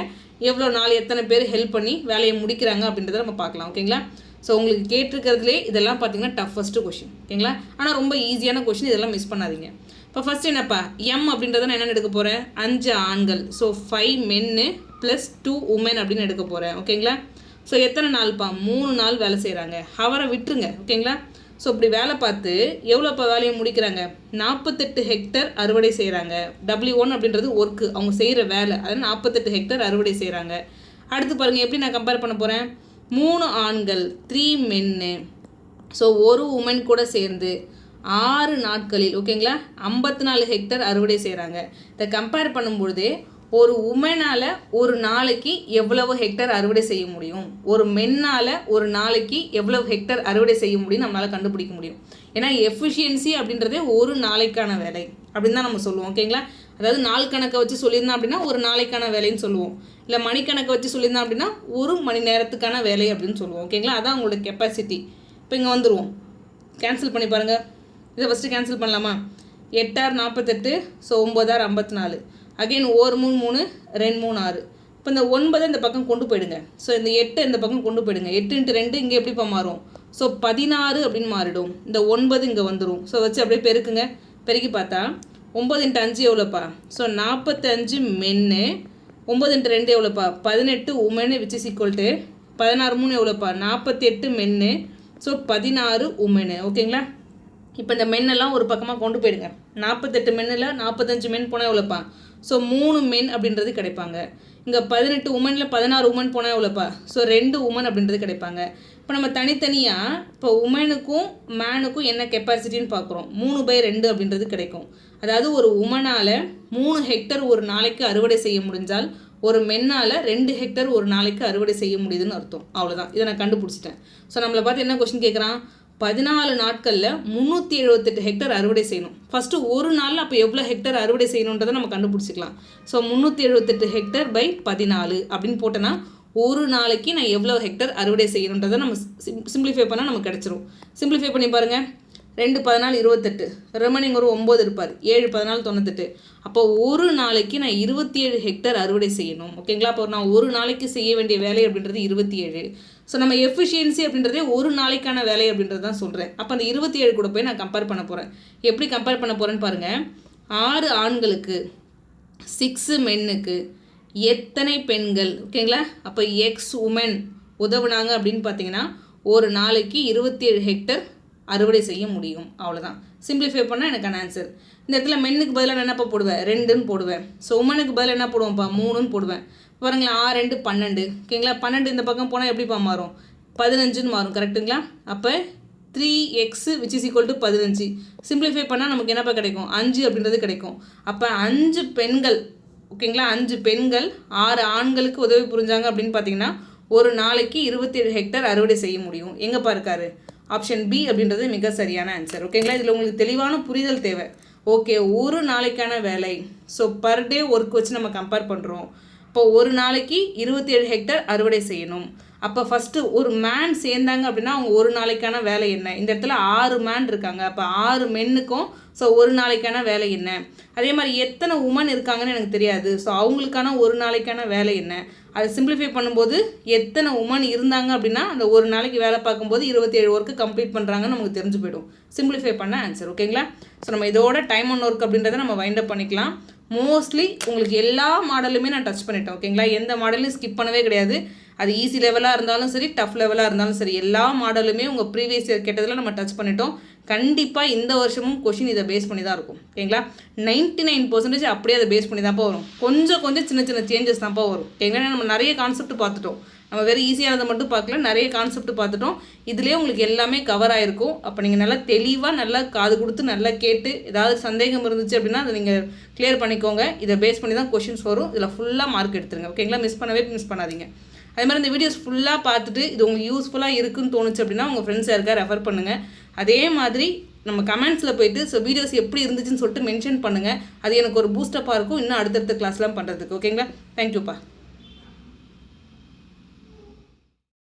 எவ்வளோ நாள் எத்தனை பேர் ஹெல்ப் பண்ணி வேலையை முடிக்கிறாங்க அப்படின்றத நம்ம பார்க்கலாம். ஓகேங்களா? ஸோ உங்களுக்கு கேட்டிருக்கிறதுலே இதெல்லாம் பார்த்தீங்கன்னா டஃபஸ்ட்டு கொஷின். ஓகேங்களா? ஆனால் ரொம்ப ஈஸியான கொஷின், இதெல்லாம் மிஸ் பண்ணாதீங்க. இப்போ ஃபஸ்ட் என்னப்பா, எம் அப்படின்றத நான் என்னென்னு எடுக்க போகிறேன்? 5 ஆண்கள், ஸோ 5 மென்னு ப்ளஸ் 2 உமன் அப்படின்னு எடுக்க போகிறேன். ஓகேங்களா? ஸோ எத்தனை நாள்ப்பா? 3 நாள் வேலை செய்கிறாங்க. ஹவரை விட்டுருங்க. ஓகேங்களா? ஸோ இப்படி வேலை பார்த்து எவ்வளோப்பா வேலையை முடிக்கிறாங்க, 48 ஹெக்டர் அறுவடை செய்கிறாங்க. W1 அப்படின்றது ஒர்க்கு, அவங்க செய்கிற வேலை, அதாவது 48 ஹெக்டர் அறுவடை செய்கிறாங்க. அடுத்து பாருங்கள் எப்படி நான் கம்பேர் பண்ண போகிறேன். 3 ஆண்கள் 3 மென்னு, ஸோ ஒரு உமன் கூட சேர்ந்து 6 நாட்களில் ஓகேங்களா 54 ஹெக்டர் அறுவடை செய்கிறாங்க. இதை கம்பேர் பண்ணும்பொழுது ஒரு உமனால் ஒரு நாளைக்கு எவ்வளவு ஹெக்டர் அறுவடை செய்ய முடியும், ஒரு மென்னால் ஒரு நாளைக்கு எவ்வளவு ஹெக்டர் அறுவடை செய்ய முடியும் நம்மளால் கண்டுபிடிக்க முடியும். ஏன்னா எஃபிஷியன்சி அப்படின்றதே ஒரு நாளைக்கான வேலை அப்படின்னு தான் நம்ம சொல்லுவோம் ஓகேங்களா. அதாவது நாள் கணக்கை வச்சு சொல்லியிருந்தோம் அப்படின்னா ஒரு நாளைக்கான வேலைன்னு சொல்லுவோம், இல்லை மணிக்கணக்கை வச்சு சொல்லியிருந்தோம் அப்படின்னா ஒரு மணி நேரத்துக்கான வேலை அப்படின்னு சொல்லுவோம் ஓகேங்களா. அதான் உங்களோட கெப்பாசிட்டி. இப்போ இங்கே வந்துடுவோம், கேன்சல் பண்ணி பாருங்கள். இதை ஃபஸ்ட்டு கேன்சல் பண்ணலாமா. 8 6 48, ஸோ 9 6 54, அகெயின் 1 3 3 2 3 6. இப்போ இந்த 9 இந்த பக்கம் கொண்டு போயிடுங்க, ஸோ இந்த 8 இந்த பக்கம் கொண்டு போயிடுங்க. 8 × 2 இங்கே எப்படிப்பா மாறும், ஸோ 16 அப்படின்னு மாறிடும். இந்த 9 இங்கே வந்துடும், ஸோ வச்சு அப்படியே பெருக்குங்க. பெருக்கி பார்த்தா 9 × 5 எவ்வளோப்பா, ஸோ 45 மென்னு. 9 × 2 எவ்வளோப்பா, 18 woman which is equal to 16 3 எவ்வளோப்பா, 48 மென்னு, ஸோ 16 உமனு ஓகேங்களா. இப்போ இந்த மென்னெல்லாம் ஒரு பக்கமாக கொண்டு போயிடுங்க. 48 மென்னில் 45 மென் போனால் எவ்வளோப்பா, ஸோ 3 மென் அப்படின்றது கிடைப்பாங்க. இங்கே 18 உமனில் 16 உமன் போனால் எவ்வளோப்பா, ஸோ 2 உமன் அப்படின்றது கிடைப்பாங்க. இப்போ நம்ம தனித்தனியாக இப்போ உமனுக்கும் மேனுக்கும் என்ன கெப்பாசிட்டின்னு பார்க்குறோம். 3/2 அப்படின்றது கிடைக்கும். அதாவது ஒரு உமனால் 3 ஹெக்டர் ஒரு நாளைக்கு அறுவடை செய்ய முடிஞ்சால் ஒரு மென்னால் 2 ஹெக்டர் ஒரு நாளைக்கு அறுவடை செய்ய முடியுதுன்னு அர்த்தம். அவ்வளோதான், இதை நான் கண்டுபிடிச்சிட்டேன். ஸோ நம்மளை பார்த்து என்ன கொஸ்டின் கேட்குறான், 14 நாட்களில் 378 ஹெக்டர் அறுவடை செய்யணும். ஃபஸ்ட்டு ஒரு நாளில் அப்போ எவ்வளோ ஹெக்டர் அறுவடை செய்யணுன்றதை நம்ம கண்டுபிடிச்சிக்கலாம். ஸோ 378 ஹெக்டர் பை 14 அப்படின்னு போட்டோன்னா ஒரு நாளைக்கு நான் எவ்வளோ ஹெக்டர் அறுவடை செய்யணுன்றதை நம்ம சிம்பிளிஃபை பண்ணால் நமக்கு கிடச்சிரும். சிம்பிளிஃபை பண்ணி பாருங்கள். 2 14 28, ரிமைனிங் ஒரு 9 இருப்பார். 7 14 98. அப்போ ஒரு நாளைக்கு நான் 27 ஹெக்டர் அறுவடை செய்யணும் ஓகேங்களா. அப்போ நான் ஒரு நாளைக்கு செய்ய வேண்டிய வேலை அப்படின்றது 27. ஸோ நம்ம எஃபிஷியன்சி அப்படின்றதே ஒரு நாளைக்கான வேலை அப்படின்றது தான் சொல்கிறேன். அப்போ அந்த 27 கூட போய் நான் கம்பேர் பண்ண போகிறேன். எப்படி கம்பேர் பண்ண போகிறேன்னு பாருங்கள். 6 ஆண்களுக்கு 6 மென்னுக்கு எத்தனை பெண்கள் ஓகேங்களா. அப்போ எக்ஸ் உமன் உதவுனாங்க அப்படின்னு பார்த்தீங்கன்னா ஒரு நாளைக்கு 27 ஹெக்டர் அறுவடை செய்ய முடியும். அவ்வளோதான். சிம்பிளிஃபை பண்ணால் எனக்கான ஆன்சர். இந்த இடத்துல மென்னுக்கு பதிலாக நான் என்னப்பா போடுவேன், 2ன்னு போடுவேன். ஸோ உமனுக்கு பதிலாக என்ன போடுவோம்ப்பா, 3ன்னு போடுவேன். பாருங்களேன் 6 2 12 ஓகேங்களா. 12 இந்த பக்கம் போனால் எப்படிப்பா மாறும், 15ன்னு மாறும் கரெக்டுங்களா. அப்போ 3x which is equal to 15. Simplify பண்ணால் நமக்கு என்னப்பா கிடைக்கும், 5 அப்படின்றது கிடைக்கும். அப்போ 5 பெண்கள் ஓகேங்களா, 5 பெண்கள் 6 ஆண்களுக்கு உதவி புரிஞ்சாங்க அப்படின்னு பார்த்தீங்கன்னா ஒரு நாளைக்கு 27 ஹெக்டர் அறுவடை செய்ய முடியும். எங்கேப்பா இருக்காரு, ஆப்ஷன் பி அப்படின்றது மிக சரியான ஆன்சர் ஓகேங்களா. இதில் உங்களுக்கு தெளிவான புரிதல் தேவை. ஓகே, ஒரு நாளைக்கான வேலை, ஸோ பர் டே ஒர்க் வச்சு நம்ம கம்பேர் பண்ணுறோம். இப்போ ஒரு நாளைக்கு 27 ஹெக்டர் அறுவடை செய்யணும். அப்போ ஃபஸ்ட்டு ஒரு மேன் சேர்ந்தாங்க அப்படின்னா அவங்க ஒரு நாளைக்கான வேலை என்ன, இந்த இடத்துல 6 மேன் இருக்காங்க. அப்போ 6 மென்னுக்கும் ஸோ ஒரு நாளைக்கான வேலை என்ன. அதே மாதிரி எத்தனை உமன் இருக்காங்கன்னு எனக்கு தெரியாது, ஸோ அவங்களுக்கான ஒரு நாளைக்கான வேலை என்ன. அதை சிம்பிளிஃபை பண்ணும்போது எத்தனை உமன் இருந்தாங்க அப்படின்னா அந்த ஒரு நாளைக்கு வேலை பார்க்கும்போது 27 ஒர்க்கு கம்ப்ளீட் பண்ணுறாங்கன்னு நமக்கு தெரிஞ்சு போய்டும். சிம்பிளிஃபை பண்ண ஆன்சர் ஓகேங்களா. ஸோ நம்ம இதோட டைம் ஒன் ஒர்க் அப்படின்றத நம்ம வைண்ட் அப் பண்ணிக்கலாம். மோஸ்ட்லி உங்களுக்கு எல்லா மாடலுமே நான் டச் பண்ணிட்டேன் ஓகேங்களா. எந்த மாடலையும் ஸ்கிப் பண்ணவே கிடையாது. அது ஈஸி லெவலாக இருந்தாலும் சரி, டஃப் லெவலாக இருந்தாலும் சரி, எல்லா மாடலுமே உங்கள் ப்ரீவியஸ் இயர் கேட்டதில் நம்ம டச் பண்ணிட்டோம். கண்டிப்பாக இந்த வருஷமும் கொஷின் இதை பேஸ் பண்ணி தான் இருக்கும் ஓகேங்களா. 99% அப்படியே அதை பேஸ் பண்ணி தான்ப்பா வரும். கொஞ்சம் சின்ன சின்ன சேஞ்சஸ் தான்ப்பா வரும் ஓகேங்களா. நம்ம நிறைய கான்செப்ட் பார்த்துட்டோம். நம்ம வெறும் ஈஸியானதை மட்டும் பார்க்கல, நிறைய கான்செப்ட் பார்த்துட்டோம். இதுலேயே உங்களுக்கு எல்லாமே கவர் ஆகிருக்கும். அப்போ நீங்கள் நல்லா தெளிவாக நல்லா காது கொடுத்து நல்லா கேட்டு ஏதாவது சந்தேகம் இருந்துச்சு அப்படின்னா அதை நீங்கள் கிளியர் பண்ணிக்கோங்க. இதை பேஸ் பண்ணி தான் கொஷின்ஸ் வரும். இதில் ஃபுல்லாக மார்க் எடுத்துருங்க ஓகேங்களா. மிஸ் பண்ணாதீங்க. அதே மாதிரி இந்த வீடியோஸ் ஃபுல்லாக பார்த்துட்டு இது உங்களுக்கு யூஸ்ஃபுல்லாக இருக்குன்னு தோணுச்சு அப்படின்னா உங்கள் ஃப்ரெண்ட்ஸ் யாருக்கா ரெஃபர் பண்ணுங்கள். அதே மாதிரி நம்ம கமெண்ட்ஸில் போய்ட்டு ஸோ வீடியோஸ் எப்படி இருந்துச்சுன்னு சொல்லிட்டு மென்ஷன் பண்ணுங்கள். அது எனக்கு ஒரு பூஸ்டப்பாக இருக்கும் இன்னும் அடுத்தடுத்த கிளாஸ்லாம் பண்ணுறதுக்கு ஓகேங்களா. தேங்க்யூப்பா.